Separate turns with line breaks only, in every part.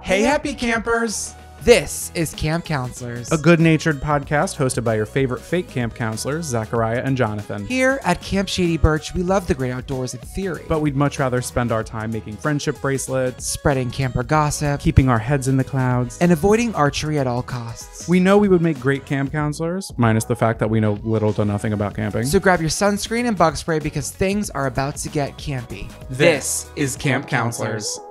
Hey, happy campers!
This is Camp Counselors.
A good-natured podcast hosted by your favorite fake camp counselors, Zachariah and Jonathan.
Here at Camp Shady Birch, we love the great outdoors in theory.
But we'd much rather spend our time making friendship bracelets,
spreading camper gossip,
keeping our heads in the clouds,
and avoiding archery at all costs.
We know we would make great camp counselors, minus the fact that we know little to nothing about camping.
So grab your sunscreen and bug spray because things are about to get campy.
This is Camp Counselors.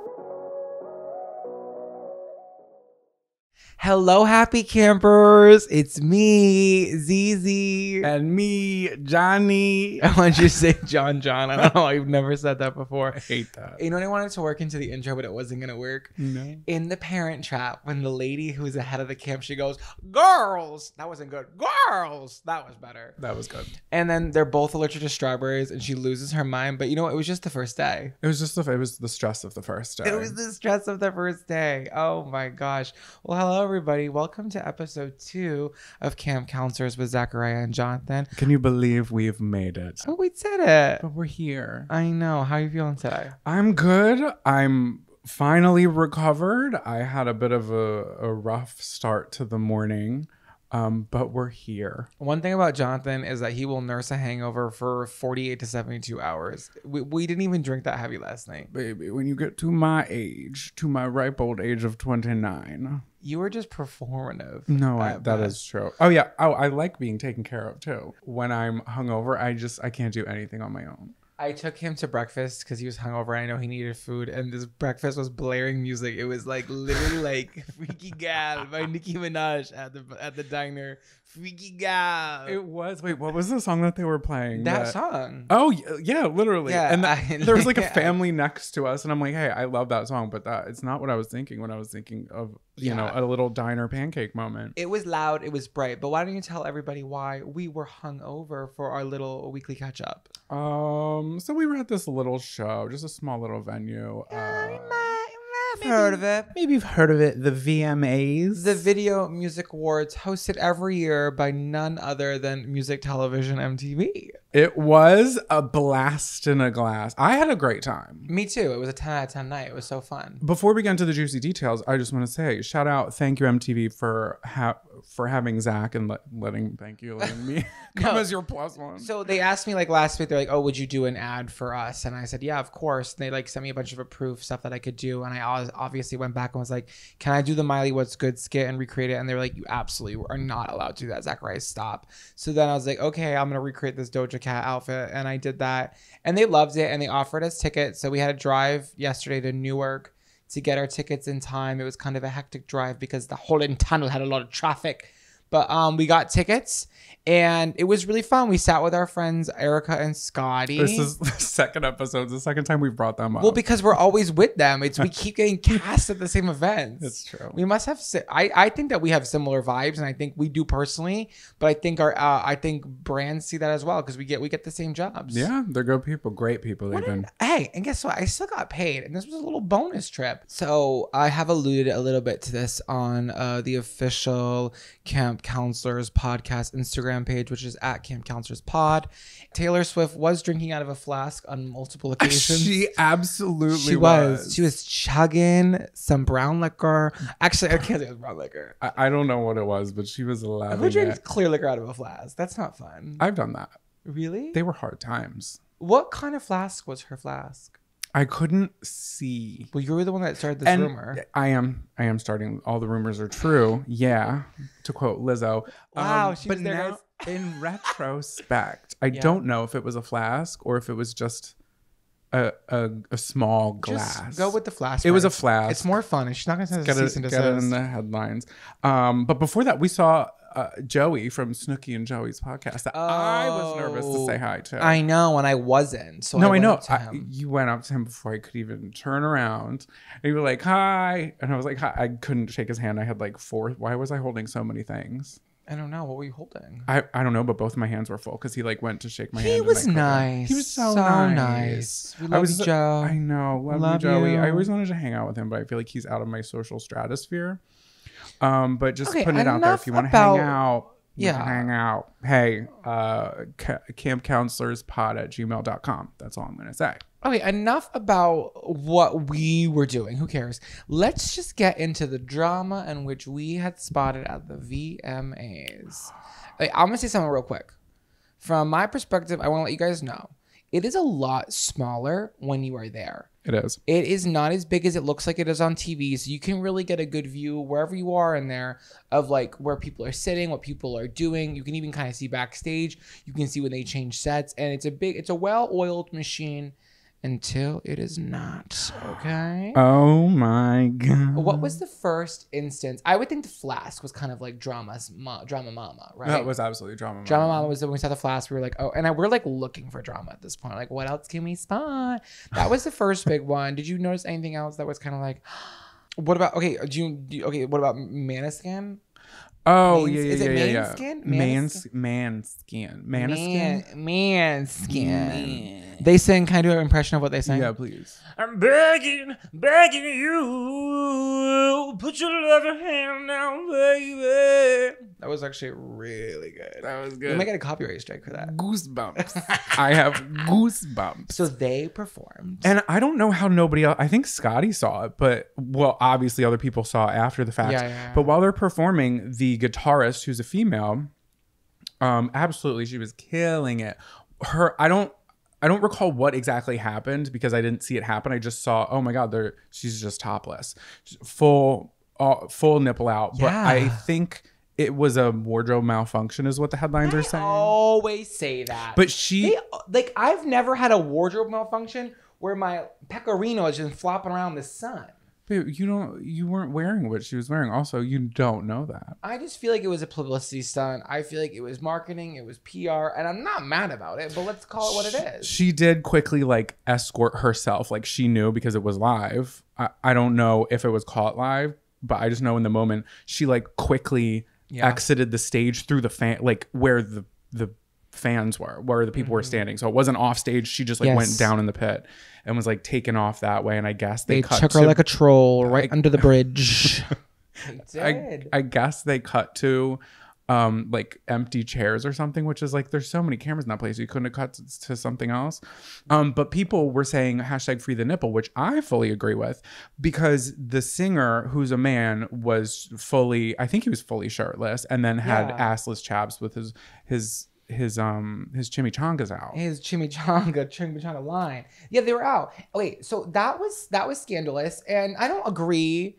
Hello, happy campers. It's me, ZZ.
And me, Johnny.
I want you to say John. I don't know. I've never said that before.
I hate that.
You know what? I wanted to work into the intro, but it wasn't going to work.
No.
In The Parent Trap, when the lady who's the head of the camp, she goes, "Girls." That wasn't good. "Girls." That was better.
That was good.
And then they're both allergic to strawberries and she loses her mind. But you know what? It was just the first day.
It was the stress of the first day.
It was the stress of the first day. Oh my gosh. Well, hello, everybody. Welcome to episode 2 of Camp Counselors with Zachariah and Jonathan.
Can you believe we've made it?
Oh, we did it.
But we're here.
I know. How are you feeling today?
I'm good. I'm finally recovered. I had a bit of a rough start to the morning. But we're here.
One thing about Jonathan is that he will nurse a hangover for 48 to 72 hours. We didn't even drink that heavy last night.
Baby, when you get to my age, to my ripe old age of 29.
You were just performative.
No, that is true. Oh, yeah. Oh, I like being taken care of, too. When I'm hungover, I can't do anything on my own.
I took him to breakfast because he was hungover. I know he needed food, and this breakfast was blaring music. It was like literally like "Freaky Gal" by Nicki Minaj at the diner. Freaky Gal.
It was. Wait, what was the song that they were playing?
That song.
Oh yeah, literally.
Yeah,
and there was like a family next to us, and I'm like, hey, I love that song, but it's not what I was thinking when I was thinking of you know, a little diner pancake moment.
It was loud. It was bright. But why don't you tell everybody why we were hungover for our little weekly catch up?
So we were at this little show, just a small little venue.
Heard of it.
Maybe you've heard of it. The VMAs.
The Video Music Awards, hosted every year by none other than Music Television MTV.
It was a blast in a glass. I had a great time.
Me too. It was a 10 out of 10 night. It was so fun.
Before we get into the juicy details, I just want to say, shout out, thank you MTV for having Zach and letting me come as your plus one.
So they asked me like last week, they're like, "Oh, would you do an ad for us?" And I said, "Yeah, of course." And they like sent me a bunch of approved stuff that I could do. And I obviously went back and was like, "Can I do the Miley What's Good skit and recreate it?" And they were like, "You absolutely are not allowed to do that, Zachariah. Stop." So then I was like, "Okay, I'm gonna recreate this Doja Cat outfit," and I did that, and they loved it, and they offered us tickets. So we had to drive yesterday to Newark to get our tickets in time. It was kind of a hectic drive because the Holland Tunnel had a lot of traffic. But we got tickets, and it was really fun. We sat with our friends Erica and Scotty.
This is the second episode. It's the second time we've brought them up.
Well, because we're always with them. We keep getting cast at the same events.
It's true.
We must have. I think that we have similar vibes, and I think we do personally. But I think I think brands see that as well because we get the same jobs.
Yeah, they're good people, great people even.
Hey, and guess what? I still got paid, and this was a little bonus trip. So I have alluded a little bit to this on the official Camp Counselors podcast Instagram page, which is at Camp Counselors Pod. Taylor Swift was drinking out of a flask on multiple occasions.
She absolutely was.
She was chugging some brown liquor. Actually, I can't say it was brown liquor.
I don't know what it was, but she was loving
Who drinks
it.
clear liquor out of a flask? That's not fun.
I've done that.
Really?
They were hard times.
What kind of flask was her flask?
I couldn't see.
Well, you were the one that started this rumor.
I am starting. All the rumors are true. Yeah, to quote Lizzo.
Wow,
but now, in retrospect, I don't know if it was a flask or if it was just a small glass.
Just go with the flask.
It was a flask.
It's more fun, and she's not going to send us a cease and
desist. Get it in the headlines. But before that, we saw Joey from Snooki and Joey's podcast that I was nervous to say hi to.
I know, and I wasn't. So
no, I know. You went up to him before I could even turn around. And you were like, "Hi." And I was like, "Hi." I couldn't shake his hand. I had like 4. Why was I holding so many things?
I don't know. What were you holding?
I don't know, but both of my hands were full because he like went to shake my hand.
He was nice.
He was so nice.
We love you, Joe.
I know. Love you, Joey. I always wanted to hang out with him, but I feel like he's out of my social stratosphere. But just putting it out there if you want to hang out. We can hang out. Hey, campcounselorspod@gmail.com. That's all I'm going to say.
Okay, enough about what we were doing. Who cares? Let's just get into the drama in which we had spotted at the VMAs. I'm going to say something real quick. From my perspective, I want to let you guys know. It is a lot smaller when you are there.
It is.
It is not as big as it looks like it is on TV. So you can really get a good view wherever you are in there of like where people are sitting, what people are doing. You can even kind of see backstage. You can see when they change sets. And it's a well-oiled machine until it is not. Okay.
Oh my God.
What was the first instance? I would think the flask was kind of like drama mama, right?
That was absolutely drama mama.
Drama mama was when we saw the flask. We were like, oh, and we're like looking for drama at this point. Like, what else can we spot? That was the first big one. Did you notice anything else that was kind of like, what about, okay, what about Maniskin?
Oh,
Is it
Manskin.
They sing. Can I do an impression of what they sing?
Yeah, please.
I'm begging you, put your loving hand down, baby. That was actually really good.
That was good.
We might get a copyright strike for that.
Goosebumps. I have goosebumps.
So they performed.
And I don't know how nobody else, I think Scotty saw it, but well, obviously other people saw it after the fact.
Yeah.
But while they're performing, the guitarist, who's a female, absolutely, she was killing it. I don't recall what exactly happened because I didn't see it happen. I just saw, oh my God, she's just topless, full nipple out. But
Yeah.
I think it was a wardrobe malfunction is what the headlines are saying.
Always say that.
But
I've never had a wardrobe malfunction where my pecorino has been flopping around the sun.
But you weren't wearing what she was wearing. Also, you don't know that.
I just feel like it was a publicity stunt. I feel like it was marketing, it was PR, and I'm not mad about it, but let's call it what it is.
She did quickly like escort herself. Like she knew because it was live. I don't know if it was caught live, but I just know in the moment she like quickly exited the stage through the fan, like where the fans were, where the people were standing. So it wasn't off stage. She just like went down in the pit and was like taken off that way. And I guess they
took her like a troll right under the bridge. They did.
I guess they cut to like empty chairs or something, which is like there's so many cameras in that place. You couldn't have cut to something else. But people were saying #free the nipple, which I fully agree with, because the singer, who's a man, was I think he was fully shirtless and then had assless chaps with his chimichangas out.
His chimichanga line. Yeah, they were out. Wait, so that was scandalous, and I don't agree.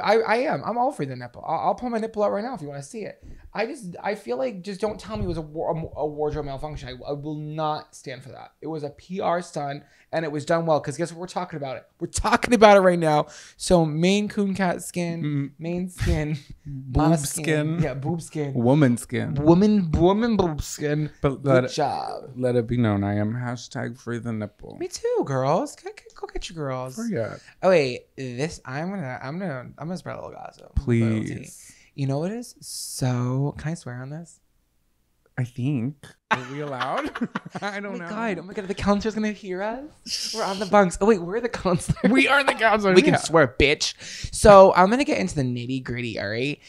I'm all for the nipple. I'll pull my nipple out right now if you want to see it. I feel like just don't tell me it was a wardrobe malfunction. I will not stand for that. It was a PR stunt, and it was done well, because guess what, we're talking about it. We're talking about it right now. So Maine Coon cat skin, Maine skin,
boob skin,
boob skin,
woman skin,
woman boob skin.
But
good job.
Let it be known, I am #free the nipple.
Me too, girls. Go get your girls.
Forget.
Oh wait, I'm gonna spread a little gossip.
Please.
You know what it is? So can I swear on this?
I think. Are we allowed? I don't know.
Oh my god, the counselor's gonna hear us. We're on the bunks. Oh wait, we're the counselors.
We are the counselors.
We can swear, bitch. So I'm gonna get into the nitty gritty. All right.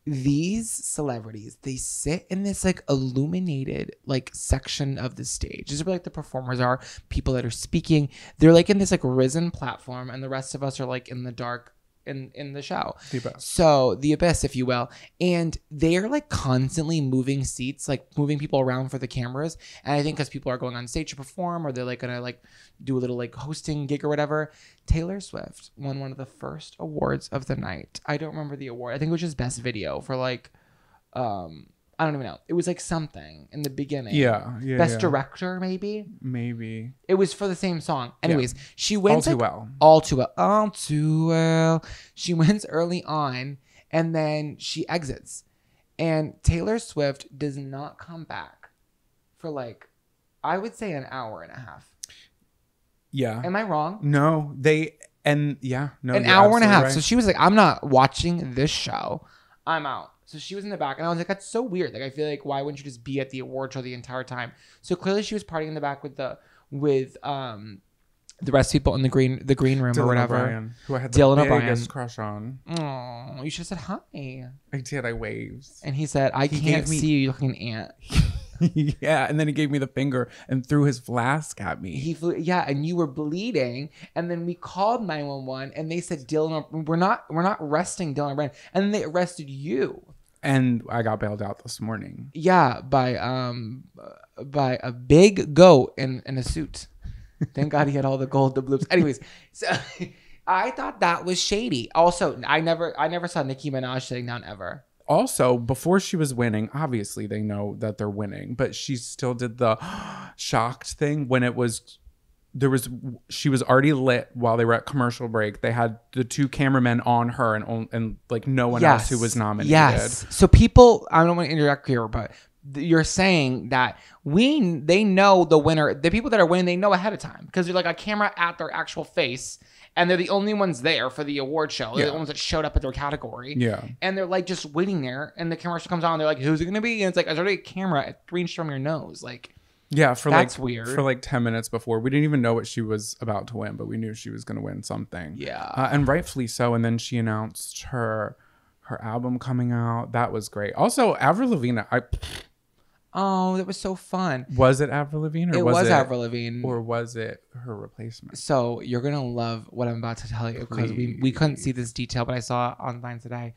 These celebrities, they sit in this like illuminated like section of the stage. This is where like the performers are, people that are speaking. They're like in this like risen platform, and the rest of us are like in the dark in the show.
The abyss.
So the abyss, if you will. And they're like constantly moving seats, like moving people around for the cameras. And I think because people are going on stage to perform, or they're like gonna like do a little like hosting gig or whatever. Taylor Swift won one of the first awards of the night. I don't remember the award. I think it was just best video for like I don't even know. It was like something in the beginning.
Yeah.
Best director, maybe. It was for the same song. Anyways, she wins All Too Well. She wins early on, and then she exits. And Taylor Swift does not come back for like, I would say an hour and a half.
Yeah.
Am I wrong?
No, an
hour and a half.
Right.
So she was like, I'm not watching this show. I'm out. So she was in the back, and I was like, that's so weird. Like, I feel like, why wouldn't you just be at the award show the entire time? So clearly she was partying in the back with the rest of people in the green room
Dylan
or whatever.
O'Brien, who I had
Dylan
the
O'Brien.
biggest crush on.
Aww. Oh, you should have said hi.
I did. I waved.
And he said, I can't see you. You look like an ant.
Yeah, and then he gave me the finger and threw his flask at me.
He flew, yeah, and you were bleeding, and then we called 911, and they said Dylan, we're not arresting Dylan Brand, and then they arrested you.
And I got bailed out this morning.
Yeah, by a big goat in a suit. Thank God he had all the gold doubloons. Anyways, so I thought that was shady. Also, I never saw Nicki Minaj sitting down ever.
Also, before she was winning, obviously they know that they're winning, but she still did the shocked thing when she was already lit while they were at commercial break. They had the two cameramen on her and like no one else who was nominated.
Yes. So people, I don't want to interrupt here, but you're saying that they know the winner, the people that are winning, they know ahead of time because they're like a camera at their actual face. And they're the only ones there for the award show. They're the ones that showed up at their category.
Yeah.
And they're like just waiting there. And the commercial comes on. And they're like, who's it going to be? And it's like, there's already a camera at 3 inches from your nose. Like,
yeah,
that's weird.
For like 10 minutes before. We didn't even know what she was about to win, but we knew she was going to win something.
Yeah.
And rightfully so. And then she announced her album coming out. That was great. Also, Avril Lavigne,
Oh, that was so fun.
Was it Avril Lavigne? Or
it was Avril Lavigne.
Or was it her replacement?
So you're going to love what I'm about to tell you because we couldn't see this detail, but I saw it online today.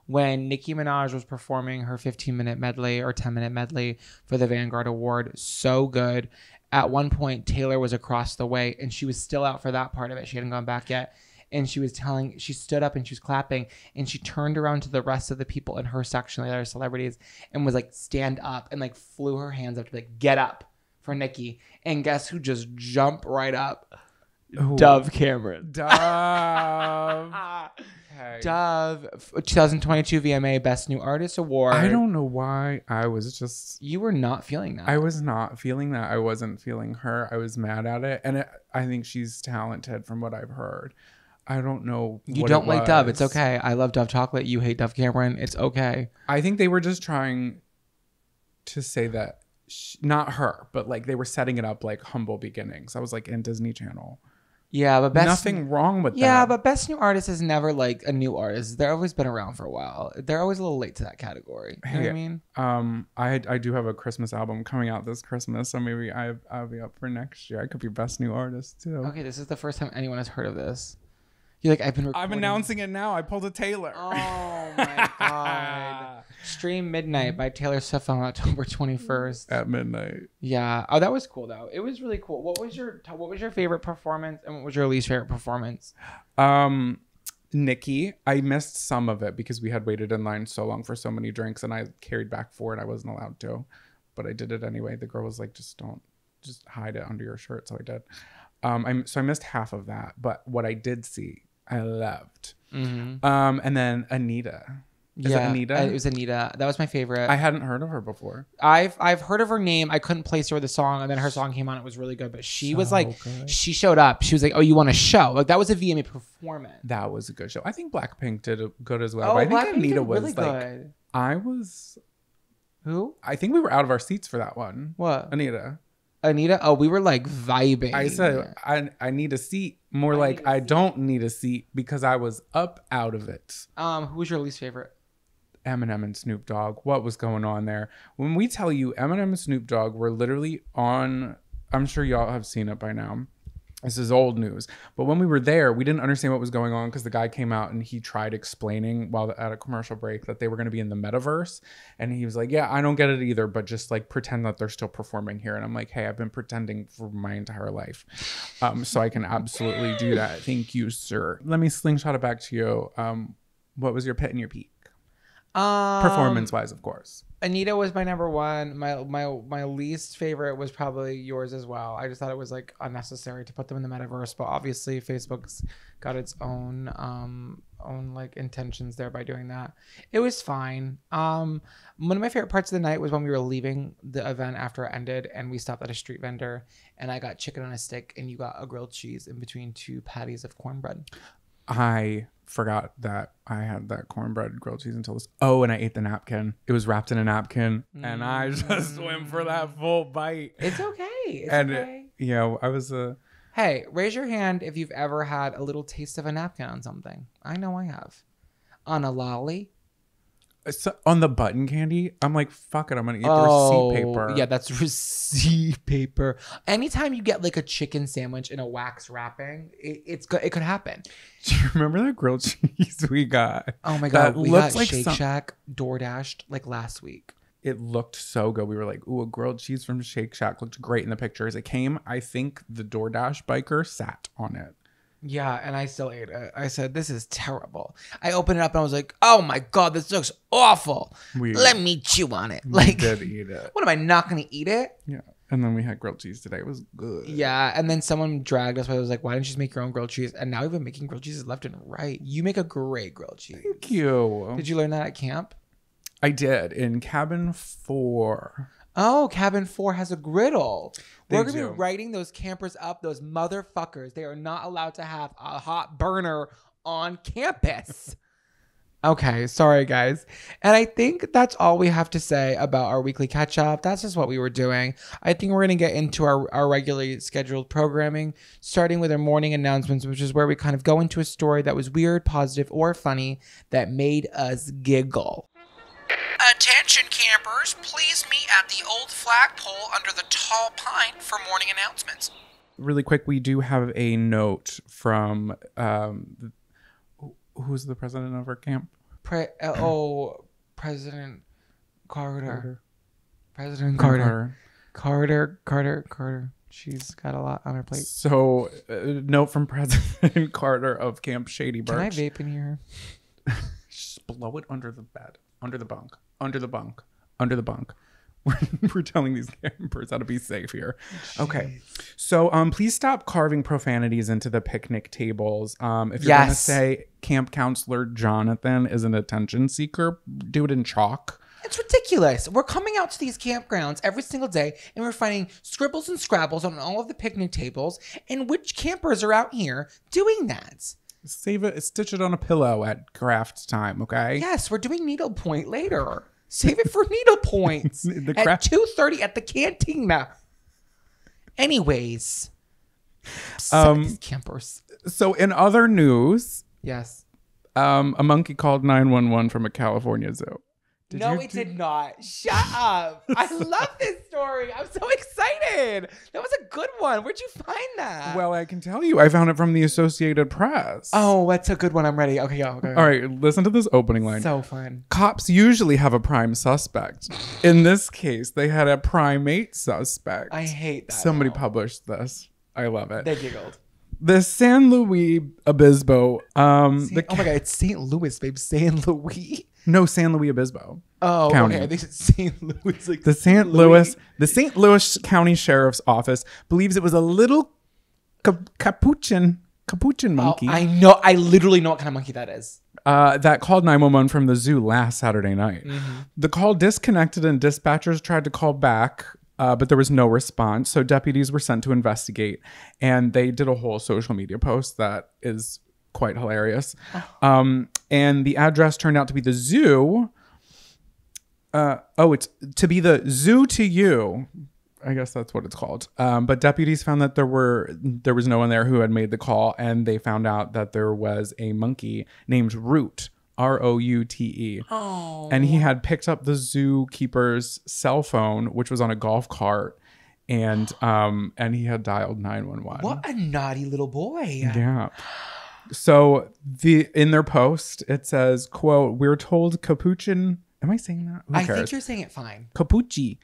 When Nicki Minaj was performing her 15-minute medley or 10-minute medley for the Vanguard Award, so good. At one point, Taylor was across the way and she was still out for that part of it. She hadn't gone back yet. And she stood up and she was clapping and she turned around to the rest of the people in her section, the other celebrities, and was like, stand up and like flew her hands up to be like, get up for Nicki. And guess who just jumped right up? Ooh. Dove Cameron.
Dove.
Hey. Dove, 2022 VMA Best New Artist Award.
I don't know why I was just...
You were not feeling that.
I was not feeling that. I wasn't feeling her. I was mad at it. And I think she's talented from what I've heard. I don't know.
You don't like Dove. It's okay. I love Dove chocolate. You hate Dove Cameron. It's okay.
I think they were just trying to say that, not her, but like they were setting it up like humble beginnings. I was like in Disney Channel.
Yeah, but
nothing wrong with that.
Yeah, but Best New Artist is never like a new artist. They've always been around for a while. They're always a little late to that category. You know what I mean?
I do have a Christmas album coming out this Christmas, so maybe I'll be up for next year. I could be Best New Artist too.
Okay, this is the first time anyone has heard of this. You're like, I'm
announcing it now. I pulled a Taylor.
Oh my God. Stream Midnight by Taylor Swift on October 21st.
At midnight.
Yeah. Oh, that was cool though. It was really cool. What was your favorite performance and what was your least favorite performance?
Nicki. I missed some of it because we had waited in line so long for so many drinks and I carried back 4 and I wasn't allowed to. But I did it anyway. The girl was like, just hide it under your shirt. So I did. So I missed half of that. But what I did see, I loved. Mm-hmm. And then Anita. Is it Anita?
It was Anita. That was my favorite.
I hadn't heard of her before.
I've heard of her name. I couldn't place her with the song, and then her song came on. It was really good. But she was like, she showed up. She was like, "Oh, you want a show?" Like that was a VMA performance.
That was a good show. I think Blackpink did good as well. But I think Anita was really like, good. I was.
Who?
I think we were out of our seats for that one.
What?
Anita.
Oh, we were like vibing.
I said, I need a seat. More like I don't need a seat because I was up out of it.
Who was your least favorite?
Eminem and Snoop Dogg. What was going on there? When we tell you Eminem and Snoop Dogg were literally on, I'm sure y'all have seen it by now. This is old news. But when we were there, we didn't understand what was going on because the guy came out and he tried explaining while at a commercial break that they were going to be in the metaverse. And he was like, yeah, I don't get it either, but just like pretend that they're still performing here. And I'm like, hey, I've been pretending for my entire life. So I can absolutely do that. Thank you, sir. Let me slingshot it back to you. What was your pit and your peak? Performance-wise, of course.
Anita was my number one. My least favorite was probably yours as well. I just thought it was like unnecessary to put them in the metaverse, but obviously Facebook's got its own like intentions there by doing that. It was fine. One of my favorite parts of the night was when we were leaving the event after it ended and we stopped at a street vendor and I got chicken on a stick and you got a grilled cheese in between 2 patties of cornbread.
I forgot that I had that cornbread grilled cheese until this. Oh, and I ate the napkin. It was wrapped in a napkin, and I just went for that full bite.
It's okay. It's okay.
I was a.
Hey, raise your hand if you've ever had a little taste of a napkin on something. I know I have. on a lolly.
So, on the button candy, I'm like, fuck it, I'm gonna eat the receipt paper.
Yeah, that's receipt paper. Anytime you get like a chicken sandwich in a wax wrapping, it could happen.
Do you remember that grilled cheese we got?
Oh my god, we got
like
Shake Shack DoorDashed like last week.
It looked so good. We were like, ooh, a grilled cheese from Shake Shack looked great in the pictures. It came, I think the DoorDash biker sat on it.
Yeah, and I still ate it. I said, this is terrible. I opened it up and I was like, oh my god, this looks awful. Let me chew on it.
We did eat it.
What, am I not going to eat it?
Yeah. And then we had grilled cheese today. It was good.
Yeah, and then someone dragged us. I was like, why didn't you just make your own grilled cheese? And now we've been making grilled cheeses left and right. You make a great grilled cheese.
Thank you.
Did you learn that at camp?
I did, in cabin 4.
Oh, cabin 4 has a griddle. We're going to
do.
be writing those campers up, those motherfuckers. They are not allowed to have a hot burner on campus. Okay, sorry guys. And I think that's all we have to say about our weekly catch up. That's just what we were doing. I think we're going to get into our regularly scheduled programming, starting with our morning announcements, which is where we kind of go into a story that was weird, positive, or funny that made us giggle. Attention campers, please meet at the old flagpole under the tall pine for morning announcements.
Really quick, we do have a note from who's the president of our camp?
President Carter. President Carter. Carter. She's got a lot on her plate.
So, note from President Carter of Camp Shady Birch.
Can I vape in here?
Just blow it under the bed, under the bunk. We're telling these campers how to be safe here. Jeez. Okay. So please stop carving profanities into the picnic tables. If you're going to say camp counselor Jonathan is an attention seeker, do it in chalk.
It's ridiculous. We're coming out to these campgrounds every single day and we're finding scribbles and scrabbles on all of the picnic tables. And which campers are out here doing that?
Save it, stitch it on a pillow at craft time, okay?
Yes, we're doing needlepoint later. Save it for needle points at 2:30 at the cantina. Anyways, these campers.
So in other news,
yes,
a monkey called 911 from a California zoo.
It did not. Shut up. I love this story. I'm so excited. That was a good one. Where'd you find that?
Well, I can tell you. I found it from the Associated Press.
Oh, that's a good one. I'm ready. Okay, go.
All right, listen to this opening line.
So fun.
Cops usually have a prime suspect. In this case, they had a primate suspect.
I hate that.
Somebody published this. I love it.
They giggled.
The San Luis Obispo.
Oh my God, it's St. Louis, babe. San Luis?
No, San Luis Obispo.
Oh,
County.
Okay. I think it's St. Louis. Like
the St. Louis County Sheriff's Office believes it was a little capuchin monkey.
I know. I literally know what kind of monkey that is.
That called 911 from the zoo last Saturday night. Mm-hmm. The call disconnected and dispatchers tried to call back, but there was no response. So deputies were sent to investigate, and they did a whole social media post that is quite hilarious. And the address turned out to be the zoo. It's to be the zoo to you. I guess that's what it's called. But deputies found that there was no one there who had made the call, and they found out that there was a monkey named Route, Route.
Oh.
And he had picked up the zookeeper's cell phone, which was on a golf cart, and he had dialed 911.
What a naughty little boy.
Yeah. So in their post, it says, quote, "We're told capuchin." Am I saying that?
I think you're saying it fine.
Capucci.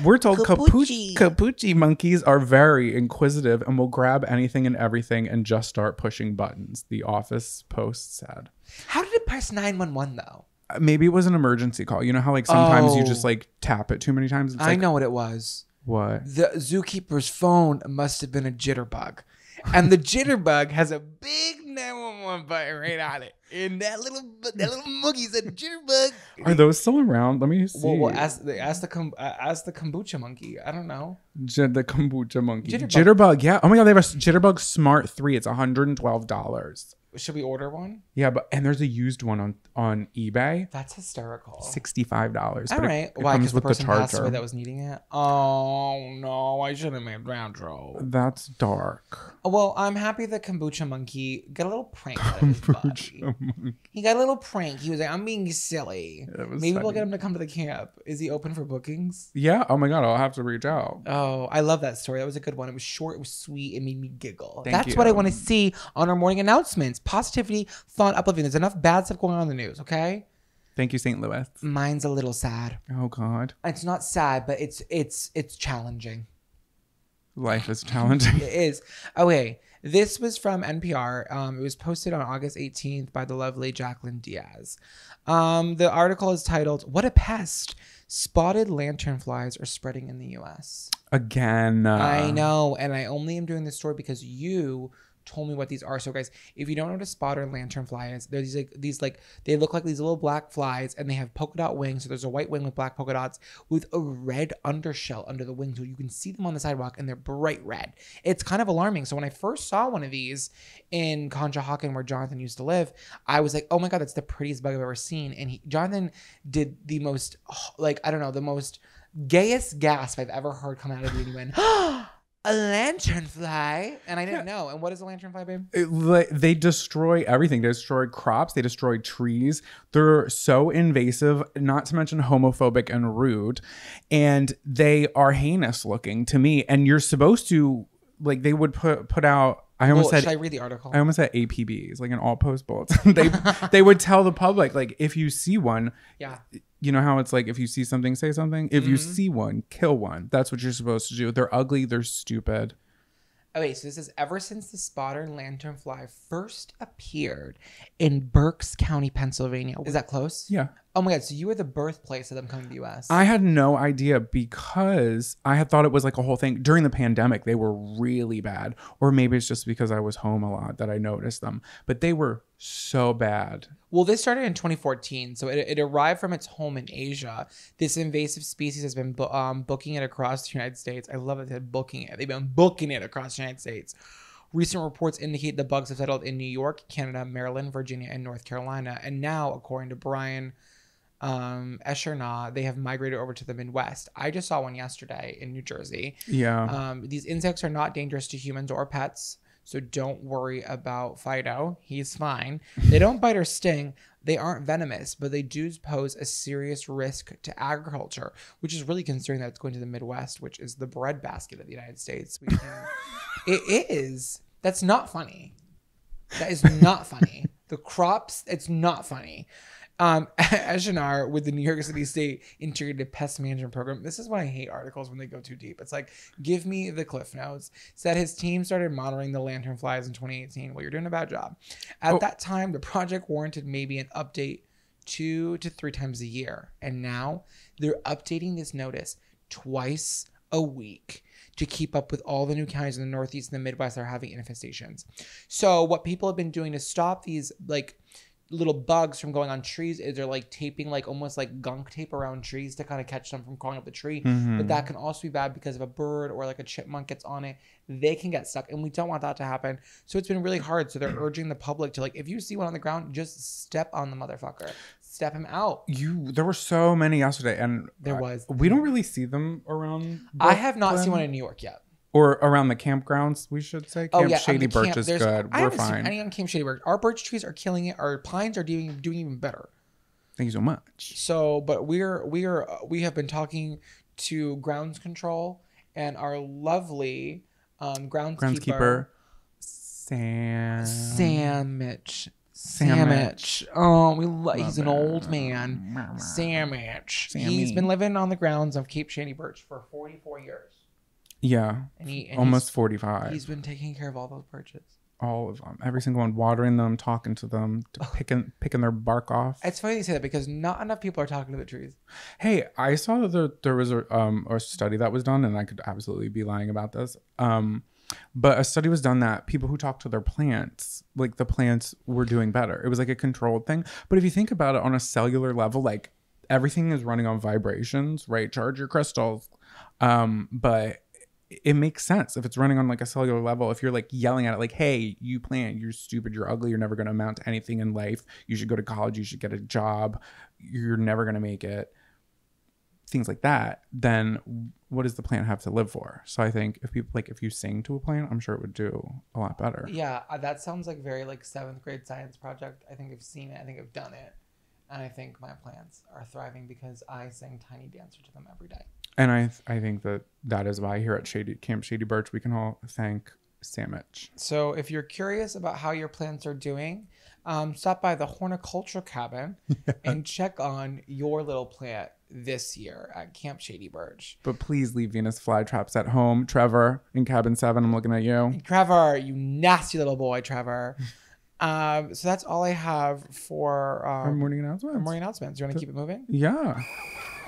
We're told capucci monkeys are very inquisitive and will grab anything and everything and just start pushing buttons. The office post said.
How did it press 911 though?
Maybe it was an emergency call. You know how like sometimes you just like tap it too many times?
I know what it was.
What?
The zookeeper's phone must have been a jitterbug. And the jitterbug has a big 911 button right on it. And that little monkey said jitterbug.
Are those still around? Let me see.
Well, ask the kombucha monkey. I don't know.
The kombucha monkey. Jitterbug. Yeah. Oh my God, they have a Jitterbug Smart 3. It's $112.
Should we order one?
Yeah, and there's a used one on eBay.
That's hysterical.
$65.
All right.
It
Why?
comes
Because the
with
person
the
passed away
charger.
that was needing it. Oh no! I shouldn't have made that joke.
That's dark.
Well, I'm happy that Kombucha Monkey got a little prank out of his body. He got a little prank. He was like, "I'm being silly." Maybe we'll get him to come to the camp. Is he open for bookings?
Yeah. Oh my God, I'll have to reach out.
Oh, I love that story. That was a good one. It was short. It was sweet. It made me giggle.
Thank
That's
you.
what I want to see on our morning announcements. Positivity, fun, uplifting. There's enough bad stuff going on in the news. Okay.
Thank you, St. Louis.
Mine's a little sad.
Oh God.
It's not sad, but it's challenging.
Life is challenging.
It is. Okay. This was from NPR. It was posted on August 18th by the lovely Jacqueline Diaz. The article is titled, "What a Pest! Spotted lanternflies are spreading in the U.S."
Again.
I know. And I only am doing this story because you told me what these are. So guys, if you don't know what a spotted lanternfly is, they're these they look like these little black flies, and they have polka dot wings. So there's a white wing with black polka dots with a red undershell under the wing, so you can see them on the sidewalk, and they're bright red. It's kind of alarming. So when I first saw one of these in Conshohocken, where Jonathan used to live, I was like, oh my God, that's the prettiest bug I've ever seen. And Jonathan did the most, the most gayest gasp I've ever heard come out of you. And he went, a lanternfly, and I didn't know. And what is a lanternfly, babe?
They destroy everything. They destroy crops. They destroy trees. They're so invasive, not to mention homophobic and rude. And they are heinous looking to me. And you're supposed to, like, they would put out,
should I read the article?
I almost said APBs, like an all post bullets. they would tell the public, like, if you see one,
yeah.
You know how it's like, if you see something, say something. If you see one, kill one. That's what you're supposed to do. They're ugly. They're stupid.
Okay, so this is ever since the spotted lanternfly first appeared in Berks County, Pennsylvania. Is that close?
Yeah.
Oh my God, so you were the birthplace of them coming to the U.S.
I had no idea because I had thought it was like a whole thing. During the pandemic, they were really bad. Or maybe it's just because I was home a lot that I noticed them. But they were so bad.
Well, this started in 2014, so it arrived from its home in Asia. This invasive species has been booking it across the United States. I love that they said booking it. They've been booking it across the United States. Recent reports indicate the bugs have settled in New York, Canada, Maryland, Virginia, and North Carolina. And now, according to Brian Eschernaw, they have migrated over to the Midwest. I just saw one yesterday in New Jersey.
Yeah.
These insects are not dangerous to humans or pets, so don't worry about Fido. He's fine. They don't bite or sting. They aren't venomous, but they do pose a serious risk to agriculture, which is really concerning that it's going to the Midwest, which is the breadbasket of the United States. It is. That's not funny. That is not funny. The crops, it's not funny. Eschernaw with the New York City State Integrated Pest Management Program. This is why I hate articles when they go too deep. It's like, give me the cliff notes. Said his team started monitoring the lanternflies in 2018. Well, you're doing a bad job. At that time, the project warranted maybe an update 2 to 3 times a year. And now they're updating this notice twice a week to keep up with all the new counties in the Northeast and the Midwest that are having infestations. So what people have been doing to stop these, like, little bugs from going on trees is they're like taping like almost like gunk tape around trees to kind of catch them from crawling up the tree. But that can also be bad because if a bird or like a chipmunk gets on it, they can get stuck, and we don't want that to happen. So it's been really hard. So they're urging the public to, like, if you see one on the ground, just step on the motherfucker. Step him out.
There were so many yesterday, and we don't really see them around.
I have not seen one in New York yet.
Or around the campgrounds, we should say. Camp Shady Birch is good.
I haven't
fine.
seen any on Camp Shady Birch. Our birch trees are killing it. Our pines are doing even better.
Thank you so much.
So, but we have been talking to grounds control and our lovely groundskeeper Samich. Oh, he's an old man. Samich. He's been living on the grounds of Cape Shady Birch for 44 years.
Yeah, and almost 45.
He's been taking care of all those birches.
All of them. Every single one. Watering them, talking to them, picking their bark off.
It's funny you say that because not enough people are talking to the trees.
Hey, I saw that there was a study that was done, and I could absolutely be lying about this. But a study was done that people who talk to their plants, like the plants were doing better. It was like a controlled thing. But if you think about it on a cellular level, like everything is running on vibrations, right? Charge your crystals. But it makes sense if it's running on like a cellular level. If you're like yelling at it like, hey, you plant, you're stupid, you're ugly, you're never going to amount to anything in life, you should go to college, you should get a job, you're never going to make it, things like that, then what does the plant have to live for? So I think if people like, if you sing to a plant, I'm sure it would do a lot better.
Yeah, that sounds like very like 7th grade science project. I think I've seen it. I think I've done it. And I think my plants are thriving because I sing Tiny Dancer to them every day.
And I think that is why here at Camp Shady Birch, we can all thank Sandwich.
So if you're curious about how your plants are doing, stop by the horticulture cabin and check on your little plant this year at Camp Shady Birch.
But please leave Venus flytraps at home. Trevor in cabin 7, I'm looking at you.
Trevor, you nasty little boy, Trevor. So that's all I have for
our morning announcements.
You want to keep it moving?
Yeah.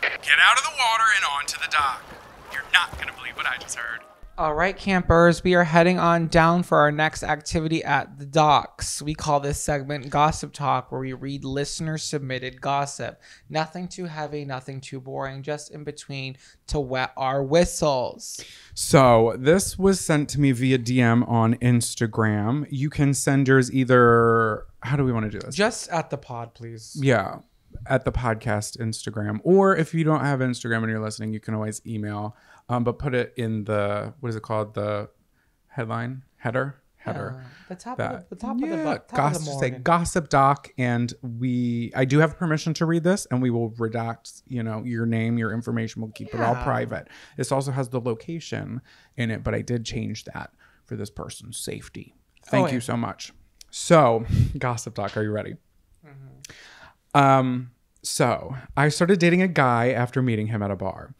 Get out of the water and onto the dock. You're not going to believe what I just heard.
All right, campers, we are heading on down for our next activity at the docks. We call this segment Gossip Talk, where we read listener-submitted gossip. Nothing too heavy, nothing too boring, just in between to wet our whistles.
So this was sent to me via DM on Instagram. You can send yours either... How do we want to do this?
Just at the pod, please.
Yeah, at the podcast Instagram. Or if you don't have Instagram and you're listening, you can always email... but put it in the, what is it called? The headline? Header?
The top of the
say Gossip Doc. And I do have permission to read this, and we will redact, your name, your information. We'll keep it all private. This also has the location in it, but I did change that for this person's safety. Thank you so much. So, Gossip Doc, are you ready? Mm-hmm. So I started dating a guy after meeting him at a bar.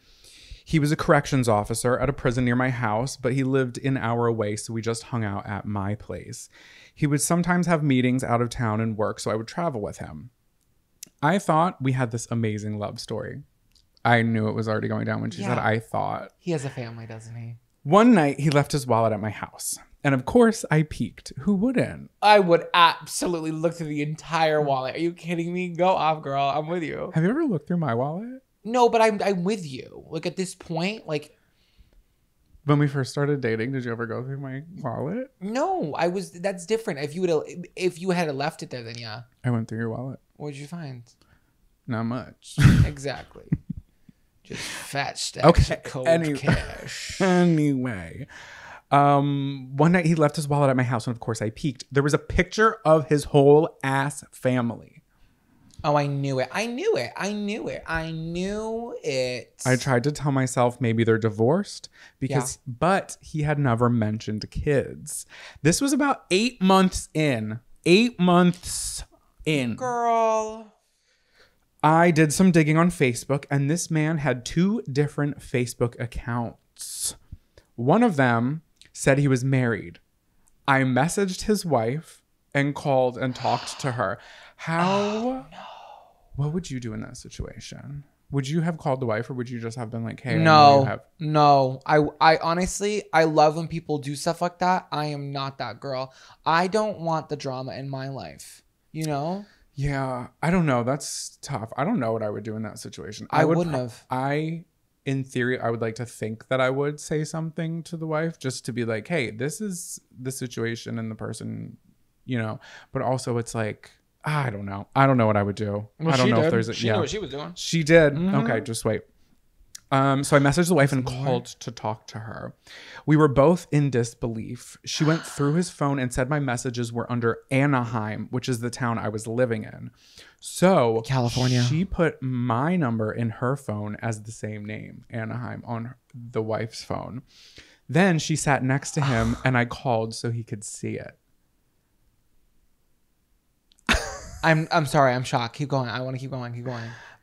He was a corrections officer at a prison near my house, but he lived an hour away, so we just hung out at my place. He would sometimes have meetings out of town and work, so I would travel with him. I thought we had this amazing love story. I knew it was already going down when she said, I thought.
He has a family, doesn't he?
One night, he left his wallet at my house. And of course, I peeked. Who wouldn't?
I would absolutely look through the entire wallet. Are you kidding me? Go off, girl. I'm with you.
Have you ever looked through my wallet?
No, but I'm with you. Like at this point, like
when we first started dating, did you ever go through my wallet?
No, that's different. If you had left it there, then yeah.
I went through your wallet.
What did you find?
Not much.
Exactly. Just fat stacks of cold cash.
Anyway. One night he left his wallet at my house, and of course I peeked. There was a picture of his whole ass family.
Oh, I knew it. I knew it.
I tried to tell myself maybe they're divorced but he had never mentioned kids. This was about 8 months in. 8 months in.
Girl.
I did some digging on Facebook, and this man had 2 different Facebook accounts. One of them said he was married. I messaged his wife and called and talked to her. How? No. What would you do in that situation? Would you have called the wife, or would you just have been like, hey,
No. I honestly, I love when people do stuff like that. I am not that girl. I don't want the drama in my life,
Yeah, I don't know. That's tough. I don't know what I would do in that situation.
I wouldn't have.
In theory, I would like to think that I would say something to the wife just to be like, hey, this is the situation and the person, but also it's like, I don't know. I don't know what I would do.
Well,
I don't know
did.
if there's
She knew what she was doing.
She did.
Mm-hmm.
Okay, just wait. So I messaged the wife and called to talk to her. We were both in disbelief. She went through his phone and said my messages were under Anaheim, which is the town I was living in. So
California.
She put my number in her phone as the same name, Anaheim, on the wife's phone. Then she sat next to him and I called so he could see it.
I'm sorry. I'm shocked. Keep going. I want to keep going.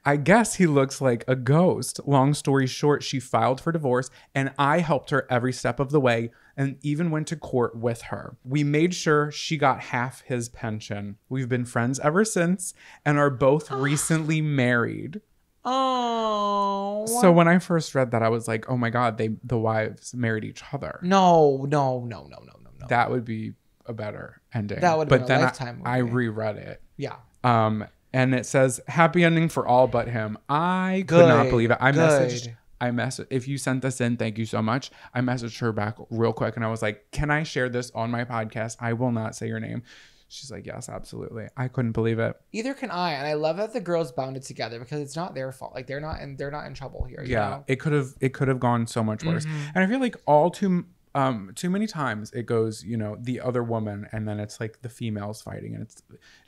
I guess he looks like a ghost. Long story short, she filed for divorce and I helped her every step of the way and even went to court with her. We made sure she got half his pension. We've been friends ever since and are both recently married.
Oh.
So when I first read that, I was like, oh my God, the wives married each other.
No.
That would be a better ending.
That would have been a lifetime movie.
I reread it.
Yeah.
And it says happy ending for all but him. I could not believe it. I messaged if you sent this in, thank you so much. I messaged her back real quick and I was like, can I share this on my podcast? I will not say your name. She's like, yes, absolutely. I couldn't believe it.
Either can I. And I love that the girls bounded together because it's not their fault. Like they're not in trouble here. You know?
It could have gone so much worse. And I feel like too many times it goes, you know, the other woman, and then it's like the females fighting, and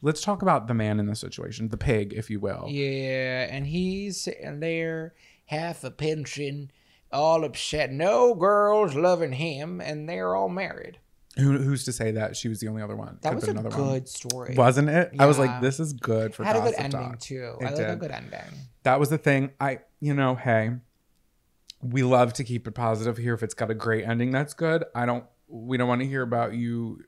let's talk about the man in the situation, the pig, if you will.
Yeah, and he's sitting there, half a pension, all upset. No girls loving him, and they're all married.
Who's to say that she was the only other one?
That was a good story,
wasn't it?
Yeah.
I was like, this is good for.
Had a good
Gossip
ending
Talk.
too.
I
like
did.
a good ending.
That was the thing. Hey, we love to keep it positive here. If it's got a great ending, that's good. We don't want to hear about you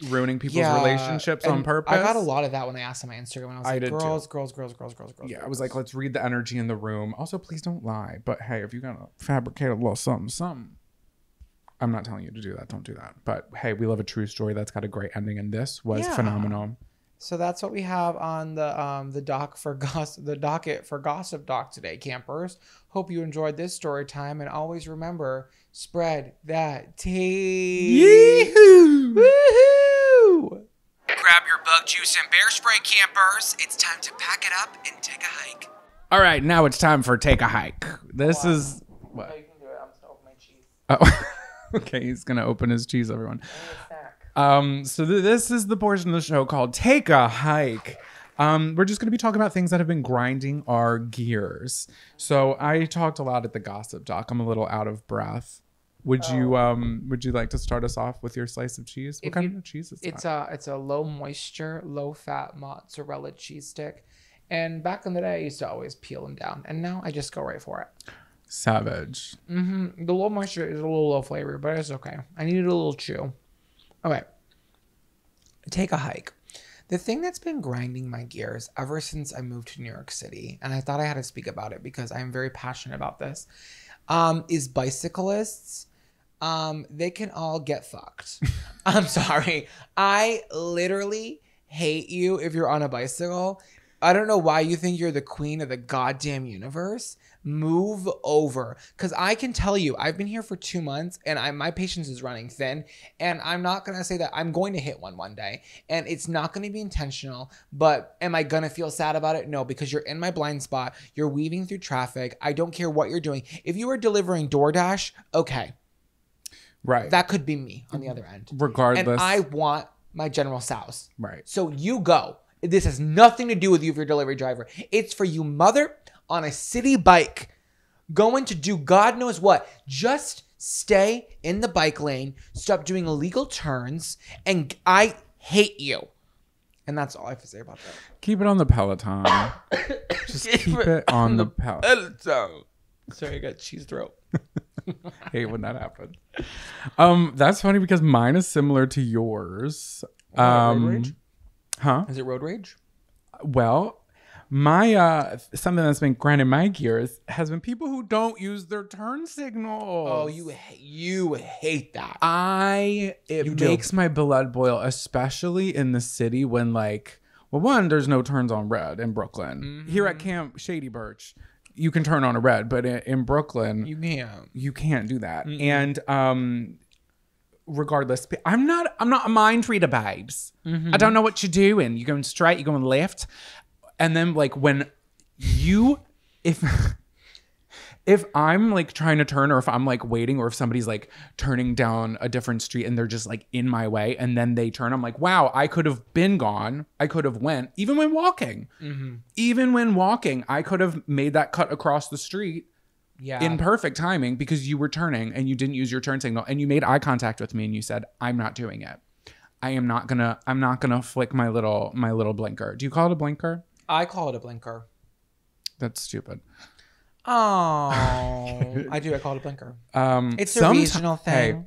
ruining people's relationships on purpose.
I got a lot of that when I asked on my Instagram, and I was like, girls.
Yeah, I was like, let's read the energy in the room. Also, please don't lie. But hey, if you're gonna fabricate a little something, I'm not telling you to do that. Don't do that. But hey, we love a true story that's got a great ending, and this was phenomenal.
So that's what we have on the docket for Gossip Doc today, campers. Hope you enjoyed this story time, and always remember, spread that tea.
Yee-hoo!
Woohoo!
Grab your bug juice and bear spray, campers. It's time to pack it up and take a hike.
All right, now it's time for Take a Hike. This is what?
Oh, you can do it. I'm just gonna open my cheese.
Oh, okay. He's gonna open his cheese, everyone. So this is the portion of the show called Take a Hike. We're just going to be talking about things that have been grinding our gears. So I talked a lot at the Gossip Doc. I'm a little out of breath. Would you like to start us off with your slice of cheese? What kind of cheese is that?
It's a low moisture, low fat mozzarella cheese stick. And back in the day, I used to always peel them down, and now I just go right for it.
Savage.
The low moisture is a little low flavor, but it's okay. I needed a little chew. Okay. Take a hike. The thing that's been grinding my gears ever since I moved to New York City, and I thought I had to speak about it because I'm very passionate about this, is bicyclists. They can all get fucked. I'm sorry. I literally hate you if you're on a bicycle. I don't know why you think you're the queen of the goddamn universe. Move over. Because I can tell you, I've been here for 2 months and my patience is running thin. And I'm not going to say that I'm going to hit one day. And it's not going to be intentional. But am I going to feel sad about it? No, because you're in my blind spot. You're weaving through traffic. I don't care what you're doing. If you were delivering DoorDash, okay.
Right.
That could be me on the other end.
Regardless.
And I want my General Tso's.
Right.
So you go. This has nothing to do with you if you're a delivery driver. It's for you, mother, on a city bike, going to do God knows what. Just stay in the bike lane, stop doing illegal turns, and I hate you. And that's all I have to say about that.
Keep it on the Peloton. Just keep it on the Peloton.
Sorry, I got cheese throat.
Hate when that happens. That's funny because mine is similar to yours.
Road rage?
Huh?
Is it road rage?
Well, my something that's been grinding my gears has been people who don't use their turn signals.
Oh, you hate that.
It makes my blood boil, especially in the city when one, there's no turns on red in Brooklyn. Mm-hmm. Here at Camp Shady Birch, you can turn on a red, but in Brooklyn, you can't do that. Mm-hmm. And regardless, I'm not a mind reader, babes. Mm-hmm. I don't know what you're doing. You're going straight, you're going left. And then when if I'm trying to turn, or if I'm waiting, or if somebody's turning down a different street and they're just in my way and then they turn, I'm like, wow, I could have been gone. I could have went, even when walking. Mm-hmm. Even when walking, I could have made that cut across the street. Yeah. In perfect timing, because you were turning and you didn't use your turn signal and you made eye contact with me and you said, I'm not doing it. I'm not gonna flick my little blinker. Do you call it a blinker?
I call it a blinker.
That's stupid.
Oh, I do. I call it a blinker. It's a regional thing. Hey,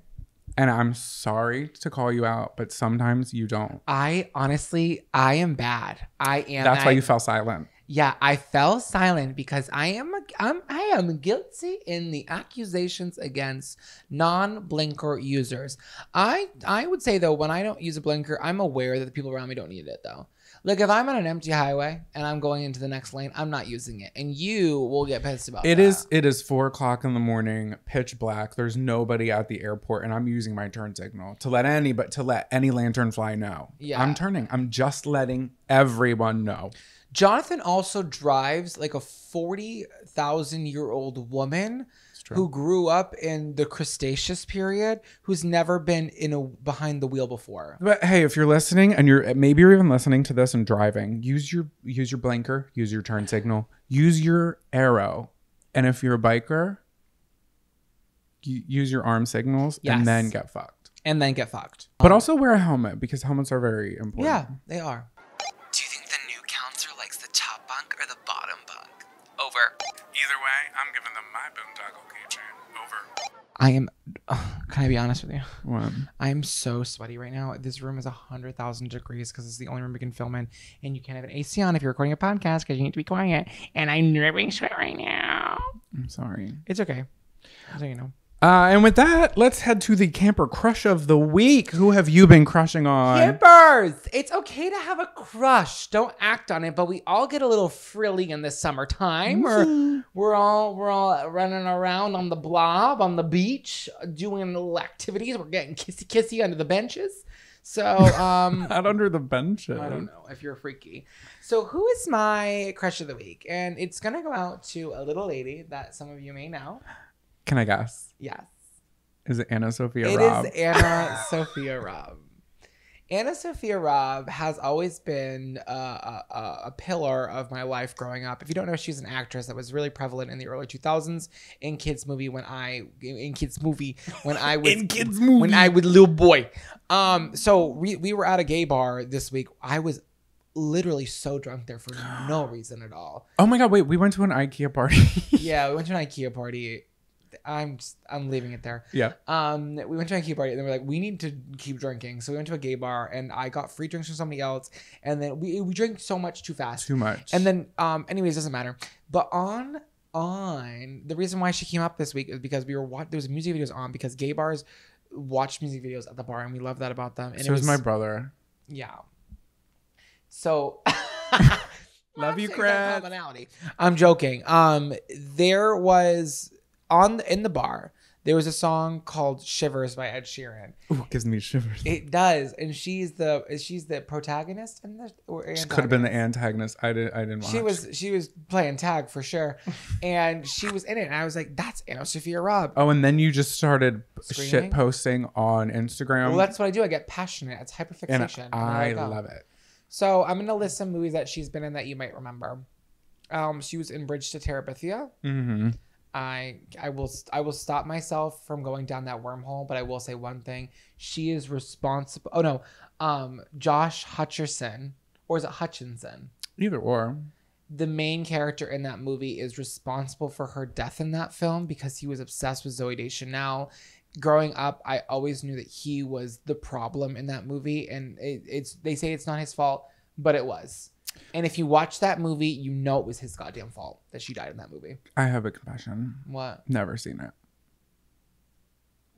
and I'm sorry to call you out, but sometimes you don't.
I am bad. I am.
That's why you fell silent.
Yeah, I fell silent because I am guilty in the accusations against non-blinker users. I would say though, when I don't use a blinker, I'm aware that the people around me don't need it though. Look, if I'm on an empty highway and I'm going into the next lane, I'm not using it, and you will get pissed about
It
that.
It is 4:00 in the morning, pitch black. There's nobody at the airport, and I'm using my turn signal to let any lantern fly know.
Yeah.
I'm turning. I'm just letting everyone know.
Jonathan also drives like a 40,000-year-old woman who grew up in the Cretaceous period, who's never been behind the wheel before.
But hey, if you're listening and you're even listening to this and driving, use your blinker, use your turn signal, use your arrow, and if you're a biker, use your arm signals and then get fucked. But also wear a helmet because helmets are very important.
Yeah, they are.
Do you think the new counselor likes the top bunk or the bottom bunk? Over.
Either way, I'm giving them my boondoggle keychain. Over.
I am. Can I be honest with you?
What?
I am so sweaty right now. This room is 100,000 degrees because it's the only room we can film in, and you can't have an AC on if you're recording a podcast because you need to be quiet. And I'm dripping sweat right now.
I'm sorry.
It's okay. So you know.
And with that, let's head to the camper crush of the week. Who have you been crushing on?
Campers! It's okay to have a crush. Don't act on it, but we all get a little frilly in the summertime. We're all running around on the blob, on the beach, doing little activities. We're getting kissy under the benches. So,
Not under the benches.
I don't know if you're freaky. So, who is my crush of the week? And it's gonna go out to a little lady that some of you may know.
Can I guess?
Yes.
Is it Anna Sophia Robb?
It is Anna Sophia Robb. Anna Sophia Robb has always been a pillar of my life growing up. If you don't know, she's an actress that was really prevalent in the early 2000s in kids movie when I was little boy. So we were at a gay bar this week. I was literally so drunk there for no reason at all.
Oh my God, wait, we went to an IKEA party.
Yeah, we went to an IKEA party. I'm leaving it there.
Yeah.
We went to an IKEA party and then we're like, we need to keep drinking. So we went to a gay bar and I got free drinks from somebody else. And then we drank so much too fast.
Too much.
And then, anyways, doesn't matter. But on the reason why she came up this week is because there was music videos on because gay bars watch music videos at the bar and we love that about them. And
so is my brother.
Yeah. So
love you, Chris.
I'm joking. There was in the bar, there was a song called "Shivers" by Ed Sheeran.
Ooh, gives me shivers.
It does, and she's the protagonist in this.
She could have been the antagonist. I didn't watch.
She was playing tag for sure, and she was in it. And I was like, "That's Anna Sophia Robb."
Oh, and then you just started
Screaming?
shit posting on Instagram.
Well, that's what I do. I get passionate. It's hyperfixation.
And I love it.
So I'm gonna list some movies that she's been in that you might remember. She was in Bridge to Terabithia.
Mm-hmm.
I will stop myself from going down that wormhole, but I will say one thing. She is responsible. Oh no, Josh Hutcherson, or is it Hutchinson?
Either or.
The main character in that movie is responsible for her death in that film because he was obsessed with Zooey Deschanel. Growing up, I always knew that he was the problem in that movie, and they say it's not his fault, but it was. And if you watch that movie, you know it was his goddamn fault that she died in that movie.
I have a confession.
What?
Never seen it.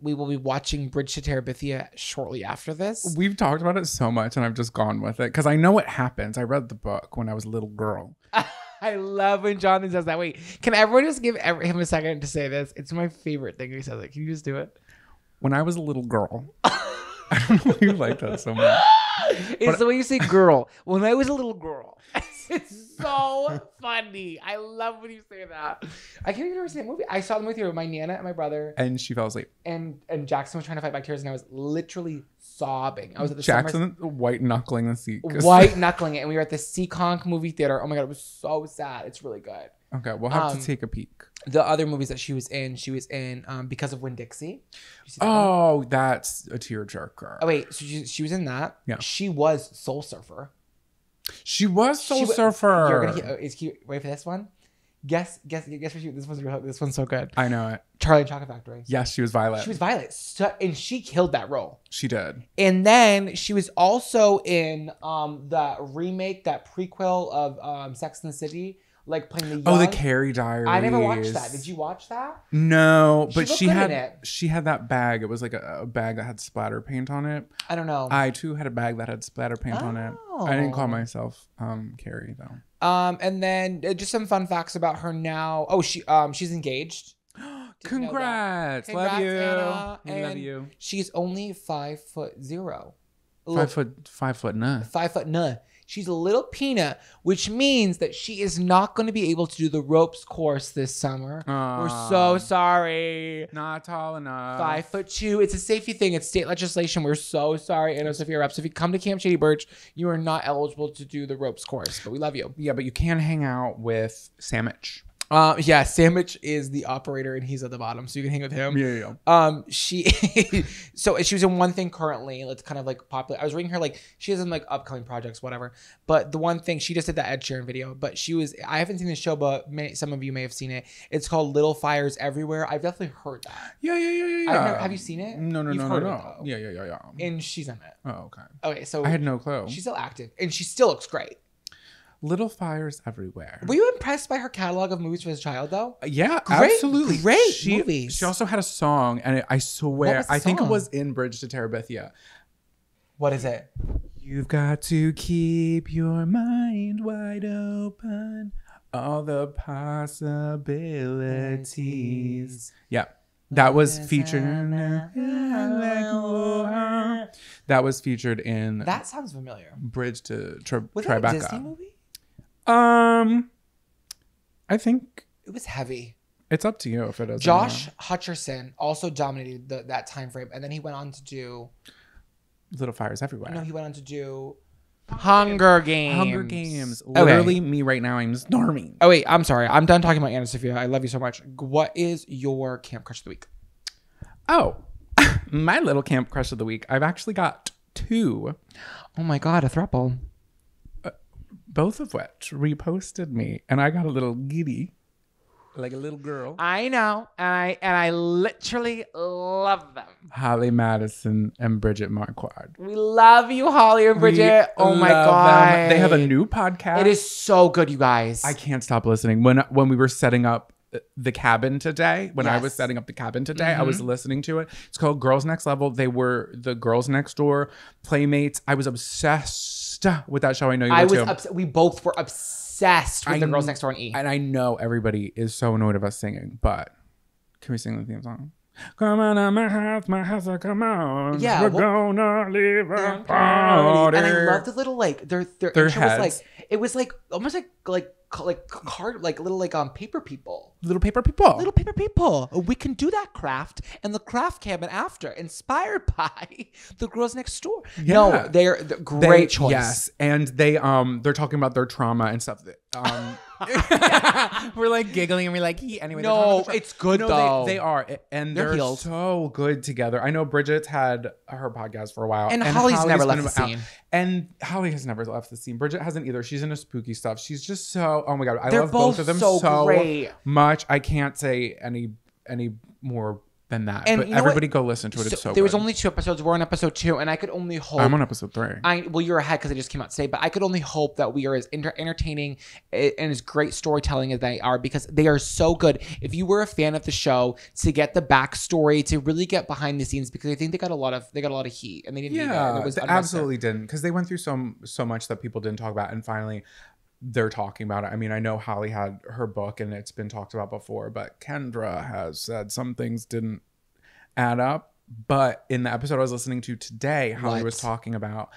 We will be watching Bridge to Terabithia shortly after this.
We've talked about it so much, and I've just gone with it because I know what happens. I read the book when I was a little girl.
I love when Jonathan says that. Wait, can everyone just give him a second to say this? It's my favorite thing he says it. Can you just do it?
When I was a little girl. I don't know why you like that so much.
It's the way you say girl. When I was a little girl. It's so funny. I love when you say that. I can't even remember seeing that movie. I saw the movie with my Nana and my brother.
And she fell asleep.
And Jackson was trying to fight back tears and I was literally sobbing. I was at the
Jackson white knuckling the seat.
White knuckling it. And we were at the Seekonk movie theater. Oh my God, it was so sad. It's really good.
Okay, we'll have to take a peek.
The other movies that she was in Because of Winn-Dixie.
That's a tearjerker.
Oh wait, so she was in that.
Yeah.
She was Soul Surfer.
She was Soul Surfer.
You're gonna wait for this one. Guess what this one's so good.
I know it.
Charlie and Chocolate Factory.
Yes, she was Violet.
She was Violet, and she killed that role.
She did.
And then she was also in that remake, that prequel of Sex and the City like playing the young.
Oh, the Carrie Diaries.
I never watched that. Did you watch that?
No, but
she had
that bag. It was like a bag that had splatter paint on it.
I don't know.
I too had a bag that had splatter paint on it. I didn't call myself Carrie though.
And then just some fun facts about her now. Oh, she's engaged.
Congrats. Love you.
Anna.
Love you.
She's only 5'0".
5 foot none.
5'0". She's a little peanut, which means that she is not going to be able to do the ropes course this summer. We're so sorry.
Not tall enough.
5'2". It's a safety thing. It's state legislation. We're so sorry, Anna Sophia Reps. If you come to Camp Shady Birch, you are not eligible to do the ropes course, but we love you.
Yeah, but you can hang out with Sandwich.
Yeah, Sandwich is the operator and he's at the bottom, so you can hang with him.
Yeah.
She so she was in one thing currently. It's kind of like popular. I was reading her like she has some like upcoming projects, whatever. But the one thing she just did the Ed Sheeran video, but I haven't seen the show, but some of you may have seen it. It's called Little Fires Everywhere. I've definitely heard that.
Yeah.
Have you seen it?
No.
It,
Yeah.
And she's in it.
Oh, okay.
Okay, so
I had no clue.
She's still active and she still looks great.
Little Fires Everywhere.
Were you impressed by her catalog of movies for as a child, though?
Yeah, absolutely.
Great movies.
She also had a song, and I swear, I think it was in Bridge to Terabithia.
What is it?
You've got to keep your mind wide open, all the possibilities. Yeah. That was featured in
That sounds familiar.
Bridge to Tribeca.
Was that a Disney movie?
I think
it was heavy.
It's up to you if it is.
Josh Hutcherson also dominated that time frame, and then he went on to do
Little Fires Everywhere.
No, he went on to do Hunger Games.
Literally, me right now, I'm snorming.
Oh wait, I'm sorry. I'm done talking about Anna Sophia. I love you so much. What is your camp crush of the week?
Oh, my little camp crush of the week. I've actually got 2.
Oh my god, a throuple.
Both of which reposted me, and I got a little giddy, like a little girl.
I know, and I literally love them.
Holly Madison and Bridget Marquardt.
We love you, Holly and Bridget. Oh my god,
them. They have a new podcast.
It is so good, you guys.
I can't stop listening. When we were setting up the cabin today, I was setting up the cabin today, I was listening to it. It's called Girls Next Level. They were the Girls Next Door playmates. I was obsessed with that show. I know you were too.
We both were obsessed with the Girls Next Door and E.
And I know everybody is so annoyed of us singing, but can we sing the theme song? Come on to my house, come on.
Yeah,
we're gonna leave a party.
And I love the little like their intro was like it was like almost like card like little like paper people.
Little paper people.
Little paper people. We can do that craft and the craft cabin after, inspired by the Girls Next Door. Yeah. No, they're great choice. Yes,
and they're talking about their trauma and stuff. We're like giggling and we're like, anyway.
No, it's good though.
They are, and they're so good together. I know Bridget's had her podcast for a while,
and Holly's never left the scene.
And Holly has never left the scene. Bridget hasn't either. She's into spooky stuff. She's just so, oh my god, I love both of them so great. Much. I can't say any more than that. And but everybody go listen to it. It's so
there was only 2 episodes. We're on episode 2, and I could only hope.
I'm on episode 3.
Well, you're ahead because it just came out today. But I could only hope that we are as entertaining and as great storytelling as they are, because they are so good. If you were a fan of the show, to get the backstory, to really get behind the scenes, because I think they got a lot of heat, and they didn't.
Yeah, they absolutely didn't, because they went through so much that people didn't talk about, and finally they're talking about it. I mean, I know Holly had her book and it's been talked about before, but Kendra has said some things didn't add up. But in the episode I was listening to today, Holly was talking about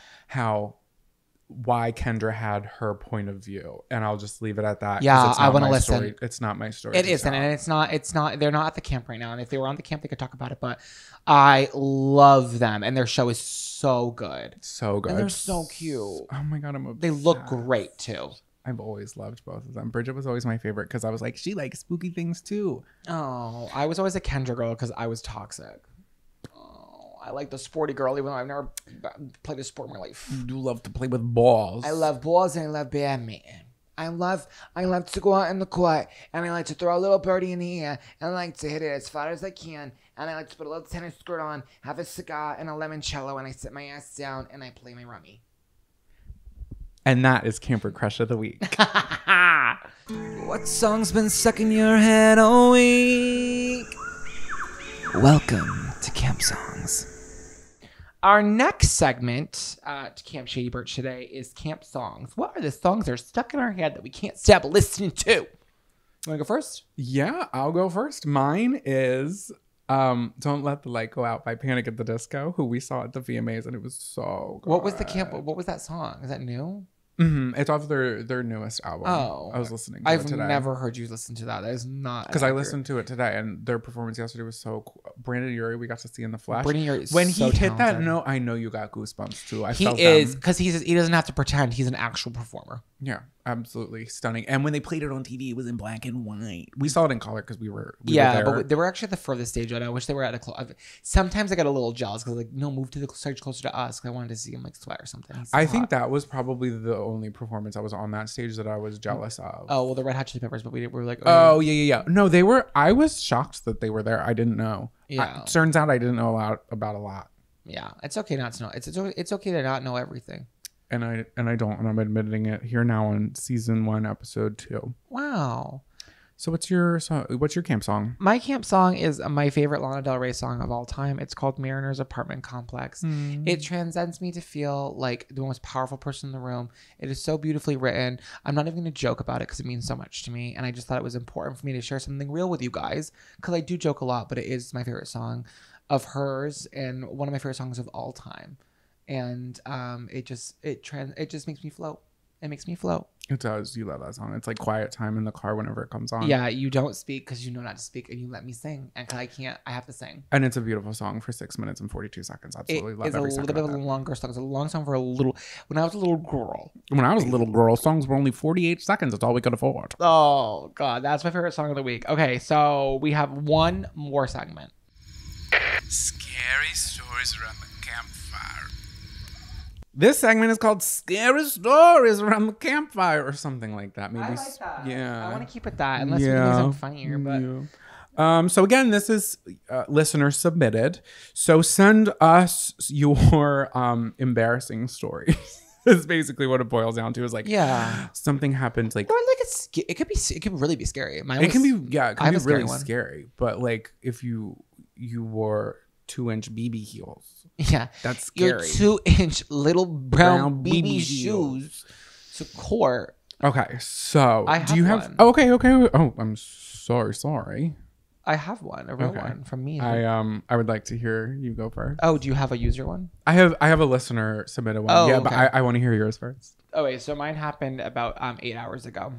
why Kendra had her point of view, and I'll just leave it at that.
Yeah, I want to listen.
Story. It's not my story.
It isn't, and it's not. They're not at the camp right now, and if they were on the camp, they could talk about it. But I love them, and their show is so good,
and
they're so cute.
Oh my god,
they look great too.
I've always loved both of them. Bridget was always my favorite because I was like, she likes spooky things too.
Oh, I was always a Kendra girl because I was toxic. Oh, I like the sporty girl, even though I've never played a sport in my life.
You do love to play with balls.
I love balls and I love badminton. I love to go out in the court, and I like to throw a little birdie in the air, and I like to hit it as far as I can, and I like to put a little tennis skirt on, have a cigar and a limoncello, and I sit my ass down and I play my rummy.
And that is Camper Crush of the Week.
What song's been stuck in your head all week? Welcome to Camp Songs. Our next segment to Camp Shady Birch today is Camp Songs. What are the songs that are stuck in our head that we can't stop listening to? You want to go first?
Yeah, I'll go first. Mine is Don't Let the Light Go Out by Panic at the Disco, who we saw at the VMAs, and it was so good.
What was that song? Is that new?
Mm-hmm. It's off their newest album. Oh, I was listening to it today.
I've never heard you listen to that. That is not
because I listened to it today, and their performance yesterday was so cool. Brandon Urie, we got to see in the flesh.
Brandon Urie is
when
so
he hit
talented.
that note, I know you got goosebumps too.
He is because he doesn't have to pretend. He's an actual performer.
Yeah, absolutely stunning. And when they played it on TV, it was in black and white. We saw it in color because we were there.
But they were actually at the furthest stage. And I wish they were at a sometimes I got a little jealous because like, no, move to the stage closer to us because I wanted to see him like sweat or something.
I think that was probably the only performance I was on that stage that I was jealous of.
Oh well, the Red Hot Chili Peppers, but we were like,
oh yeah. No, they were. I was shocked that they were there. I didn't know.
Yeah,
turns out I didn't know about a lot.
Yeah, it's okay not to know. It's okay to not know everything.
And I don't, and I'm admitting it here now on season 1, episode 2.
Wow.
So what's your camp song?
My camp song is my favorite Lana Del Rey song of all time. It's called Mariner's Apartment Complex. It transcends me to feel like the most powerful person in the room. It is so beautifully written. I'm not even going to joke about it because it means so much to me. And I just thought it was important for me to share something real with you guys because I do joke a lot, but it is my favorite song of hers and one of my favorite songs of all time. And it just makes me float. It makes me float.
It does. You love that song. It's like quiet time in the car whenever it comes on.
Yeah, you don't speak because you know not to speak, and you let me sing. And because I can't, I have to sing.
And it's a beautiful song for 6 minutes and 42 seconds. Absolutely love every second. It's a little bit of
a longer song. It's a long song for a little. When I was a little girl,
songs were only 48 seconds. That's all we could afford.
Oh God, that's my favorite song of the week. Okay, so we have one more segment.
Scary stories around the campfire.
This segment is called Scary Stories Around the Campfire or something like that. Maybe.
I like that.
Yeah.
I want to keep it that unless we do something funnier. But
So again, this is listener submitted. So send us your embarrassing stories. That's basically what it boils down to. Is like something happens like.
Or like it could really be scary.
It can be really scary. But like if you wore 2-inch BB heels.
Yeah.
That's scary.
Your 2-inch little brown BB shoes to court.
Okay. So
do you have
one. Okay. Oh, I'm sorry.
I have one, a real one from me.
I would like to hear you go first.
Oh, do you have a user one?
I have a listener submitted one.
Oh,
but I want to hear yours first.
Oh wait, so mine happened about 8 hours ago.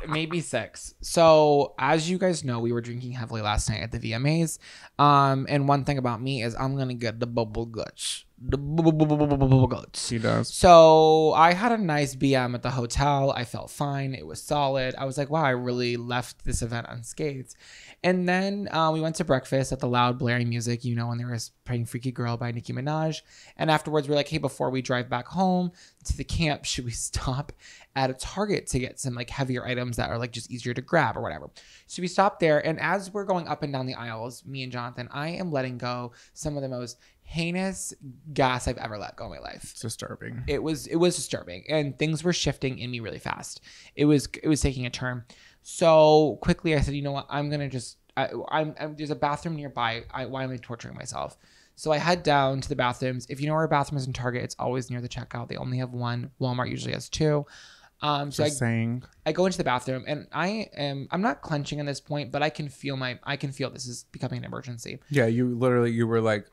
Maybe 6. So as you guys know, we were drinking heavily last night at the VMAs. And one thing about me is I'm gonna get the bubble guts. The bubble guts.
He does.
So I had a nice BM at the hotel. I felt fine. It was solid. I was like, wow, I really left this event unscathed. And then we went to breakfast at the loud blaring music, when they were playing Freaky Girl by Nicki Minaj. And afterwards, we were like, hey, before we drive back home to the camp, should we stop at a Target to get some like heavier items that are like just easier to grab or whatever? So we stopped there. And as we're going up and down the aisles, me and Jonathan, I am letting go some of the most heinous gas I've ever let go in my life.
It's disturbing.
It was disturbing. And things were shifting in me really fast. It was taking a turn. So quickly I said, you know what, I'm going to just, there's a bathroom nearby. Why am I torturing myself? So I head down to the bathrooms. If you know where a bathroom is in Target, it's always near the checkout. They only have one. Walmart usually has 2. So I go into the bathroom and I'm not clenching at this point, but I can feel this is becoming an emergency.
Yeah. You were like,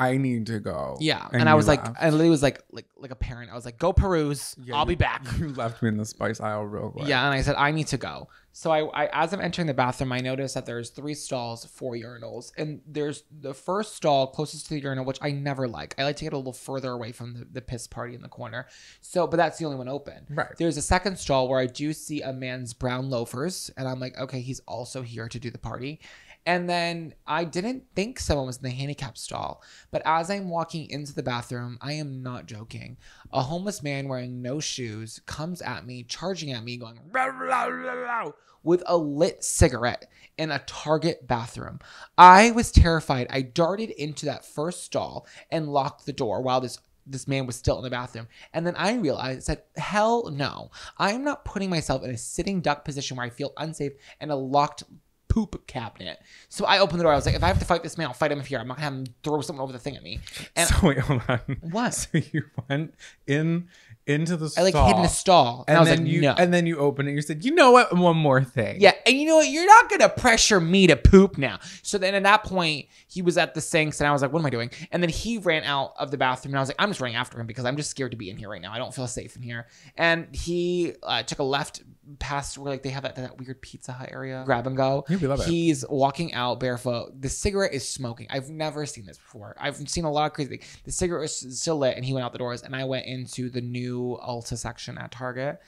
I need to go.
Yeah. And I was like, I literally was like a parent. I was like, go peruse. Yeah, I'll be back.
You left me in the spice aisle real quick.
Yeah. And I said, I need to go. So I as I'm entering the bathroom, I noticed that there's 3 stalls, 4 urinals. And there's the first stall closest to the urinal, which I never like. I like to get a little further away from the piss party in the corner. But that's the only one open.
Right.
There's a second stall where I do see a man's brown loafers. And I'm like, okay, he's also here to do the party. And then I didn't think someone was in the handicap stall. But as I'm walking into the bathroom, I am not joking. A homeless man wearing no shoes comes at me, charging at me, going, rah, rah, rah, rah, with a lit cigarette in a Target bathroom. I was terrified. I darted into that first stall and locked the door while this this man was still in the bathroom. And then I realized, said, hell no. I am not putting myself in a sitting duck position where I feel unsafe in a locked poop cabinet. So I opened the door. I was like, if I have to fight this man, I'll fight him here. I'm not going to have him throw something over the thing at me. And
so wait, hold on.
What?
So you went into the stall.
I like hid in a stall. And I was like, no.
And then you opened it. You said, you know what? One more thing.
Yeah. And you know what? You're not going to pressure me to poop now. So then at that point, he was at the sinks and I was like, what am I doing? And then he ran out of the bathroom and I was like, I'm just running after him because I'm just scared to be in here right now. I don't feel safe in here. And he took a left past where like they have that weird Pizza Hut area, grab and go.
Yeah, we love it.
He's walking out barefoot. The cigarette is smoking. I've never seen this before. I've seen a lot of crazy things. The cigarette was still lit and he went out the doors and I went into the new Ulta section at Target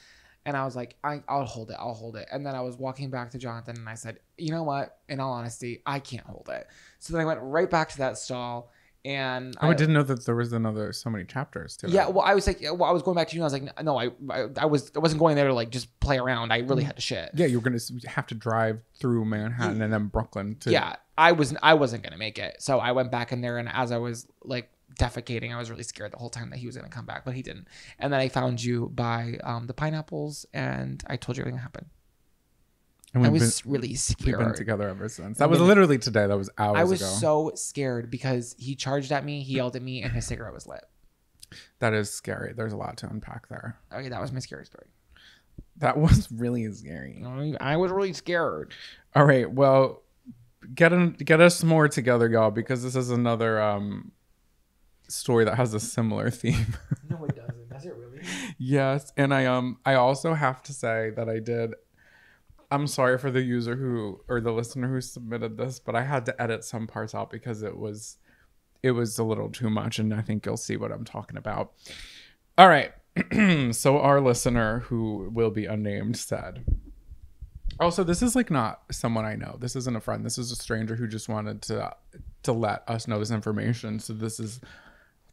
and I was like, I'll hold it. And then I was walking back to Jonathan and I said, you know what? In all honesty, I can't hold it. So then I went right back to that stall. And
I didn't know that there was so many chapters to it.
Yeah, well, I was like, I was going back to you. And I was like, no, I wasn't going there to like just play around. I really had to shit.
Yeah, you were gonna have to drive through Manhattan and then Brooklyn.
Yeah, I wasn't gonna make it. So I went back in there, and as I was like defecating, I was really scared the whole time that he was gonna come back, but he didn't. And then I found you by the pineapples, and I told you everything happened. And I was really scared.
We've been together ever since. That was literally today. That was hours ago.
I was so scared because he charged at me, he yelled at me, and his cigarette was lit.
That is scary. There's a lot to unpack there.
Okay, that was my scary story.
That was really scary.
I was really scared.
All right. Well, get us more together, y'all, because this is another story that has a similar theme.
No, it doesn't. Does it really?
Yes. And I also have to say that I'm sorry for the user or the listener who submitted this, but I had to edit some parts out because it was a little too much, and I think you'll see what I'm talking about. All right. So our listener, who will be unnamed, said, also, this is like not someone I know. This isn't a friend. This is a stranger who just wanted to let us know this information. So this is...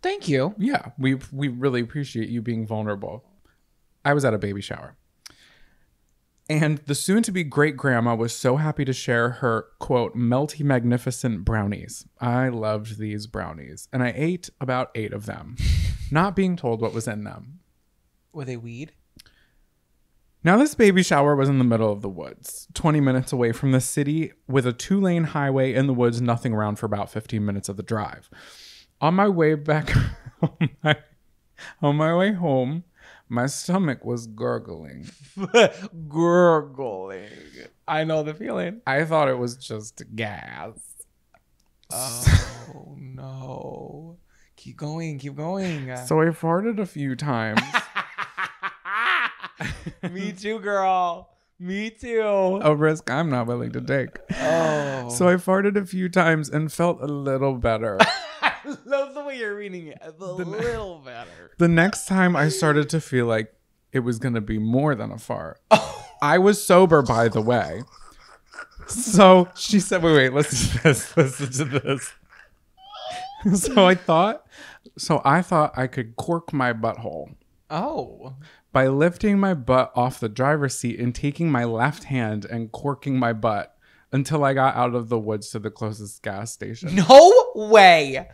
Thank you.
Yeah, we really appreciate you being vulnerable. I was at a baby shower. And the soon-to-be great-grandma was so happy to share her, quote, melty magnificent brownies. I loved these brownies. And I ate about 8 of them, not being told what was in them.
Were they weed?
Now, this baby shower was in the middle of the woods, 20 minutes away from the city, with a 2-lane highway in the woods, nothing around for about 15 minutes of the drive. On my way back, on my way home, my stomach was gurgling.
Gurgling. I know the feeling.
I thought it was just gas.
Oh, no. Keep going.
So I farted a few times.
Me too, girl. Me too.
A risk I'm not willing to take.
Oh.
So I farted a few times and felt a little better.
I love the way you're reading it. A little better.
The next time I started to feel like it was going to be more than a fart. Oh. I was sober, by the way. So she said, wait, listen to this. So I thought I could cork my butthole.
Oh.
By lifting my butt off the driver's seat and taking my left hand and corking my butt until I got out of the woods to the closest gas station.
No way.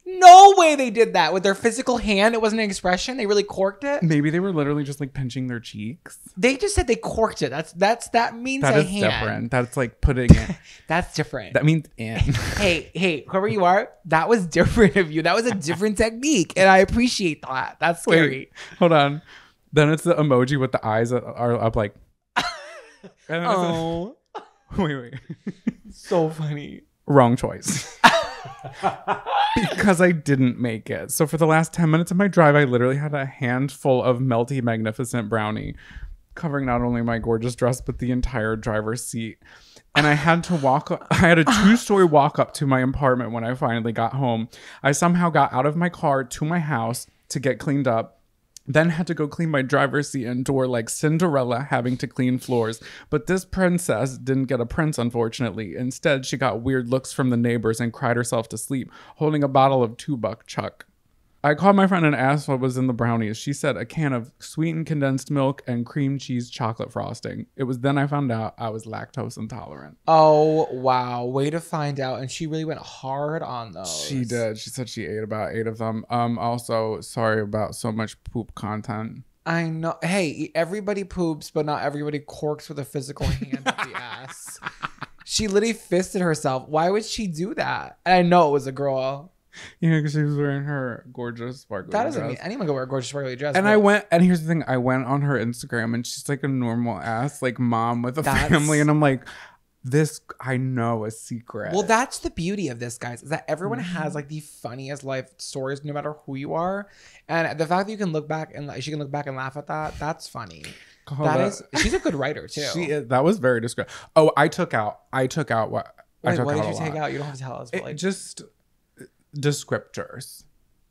No way they did that with their physical hand. It wasn't an expression. They really corked it.
Maybe they were literally just like pinching their cheeks.
They just said they corked it. That means
that
a
is
hand.
different. That's like putting it.
That's different.
That means in.
Hey, whoever you are, that was different of you. That was a different technique, and I appreciate that. That's scary.
Wait, hold on. Then it's the emoji with the eyes that are up like.
Oh.
Wait.
So funny.
Wrong choice. Because I didn't make it. So for the last 10 minutes of my drive, I literally had a handful of melty magnificent brownie covering not only my gorgeous dress, but the entire driver's seat. And I had to I had a 2-story walk up to my apartment when I finally got home. I somehow got out of my car to my house to get cleaned up. Then had to go clean my driver's seat and door like Cinderella having to clean floors. But this princess didn't get a prince, unfortunately. Instead, she got weird looks from the neighbors and cried herself to sleep, holding a bottle of 2-buck chuck. I called my friend and asked what was in the brownies. She said a can of sweetened condensed milk and cream cheese chocolate frosting. It was then I found out I was lactose intolerant.
Oh, wow. Way to find out. And she really went hard on those.
She did. She said she ate about 8 of them. Also, sorry about so much poop content.
I know. Hey, everybody poops, but not everybody corks with a physical hand up the ass. She literally fisted herself. Why would she do that? And I know it was a girl.
Yeah, because she was wearing her gorgeous sparkly
That doesn't
dress.
mean anyone can wear a gorgeous sparkly dress.
And here's the thing. I went on her Instagram and she's like a normal ass, like mom with a family. And I'm like, this, I know a secret.
Well, that's the beauty of this, guys, is that everyone has like the funniest life stories, no matter who you are. And the fact that you can look back and she can look back and laugh at that, that's funny. She's a good writer too.
She is. That was very descriptive. Oh, I took out what?
Wait, what did you take out? You don't have to tell us. But like,
just descriptors.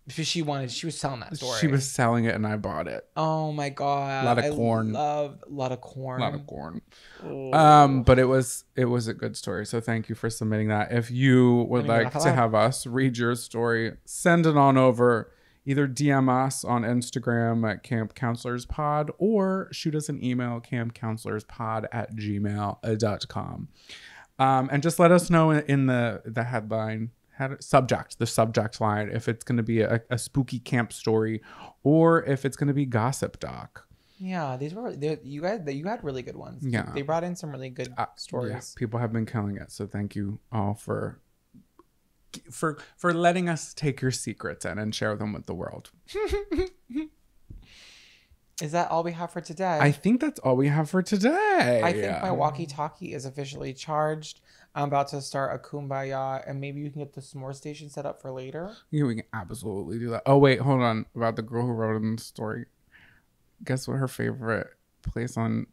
She was selling that story.
She was selling it and I bought it.
Oh my god.
A lot of corn.
Love a lot of corn.
A lot of corn. Oh. But it was a good story. So thank you for submitting that. If you would like to have us read your story, send it on over. Either DM us on Instagram at Camp Counselors Pod or shoot us an email, campcounselorspod@gmail.com. And just let us know in the headline, the subject line, if it's going to be a spooky camp story or if it's going to be gossip doc.
Yeah, you had really good ones.
Yeah,
they brought in some really good stories.
Yeah, people have been killing it. So thank you all for letting us take your secrets in and share them with the world.
Is that all we have for today?
I think that's all we have for today.
I think my walkie-talkie is officially charged. I'm about to start a kumbaya, and maybe you can get the s'more station set up for later.
Yeah, we can absolutely do that. Oh, wait, hold on. About the girl who wrote in the story. Guess what her favorite place on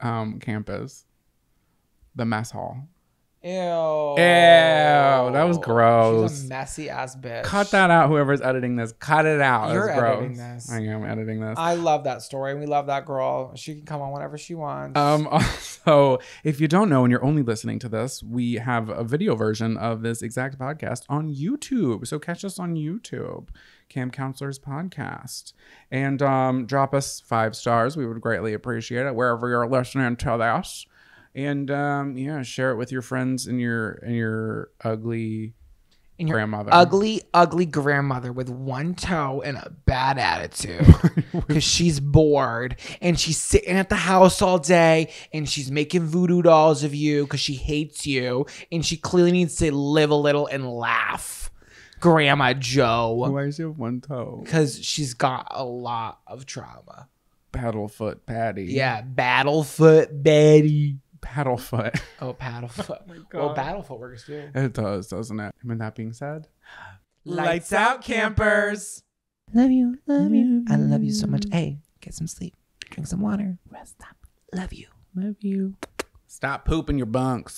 camp is? The mess hall.
Ew.
That was gross.
She's a messy ass bitch.
Cut that out, whoever's editing this. Cut it out.
You're
That's gross.
editing this.
I am editing this.
I love that story. We love that girl. She can come on whenever she wants.
Also, if you don't know and you're only listening to this, we have a video version of this exact podcast on YouTube. So catch us on YouTube, Camp Counselors Podcast. And drop us 5 stars. We would greatly appreciate it wherever you're listening to this. And share it with your friends and your ugly grandmother.
Ugly grandmother with one toe and a bad attitude because she's bored and she's sitting at the house all day and she's making voodoo dolls of you because she hates you and she clearly needs to live a little and laugh. Grandma Joe.
Why does she have one toe?
Because she's got a lot of trauma.
Paddlefoot Patty.
Yeah, Battlefoot Betty.
Paddlefoot.
Oh, Paddlefoot.
Oh my God.
Well, Battlefoot works too.
It does, doesn't it? And with that being said,
lights out, campers. Love you. I love you so much. Hey, get some sleep. Drink some water. Rest up. Love you.
Stop pooping your bunks.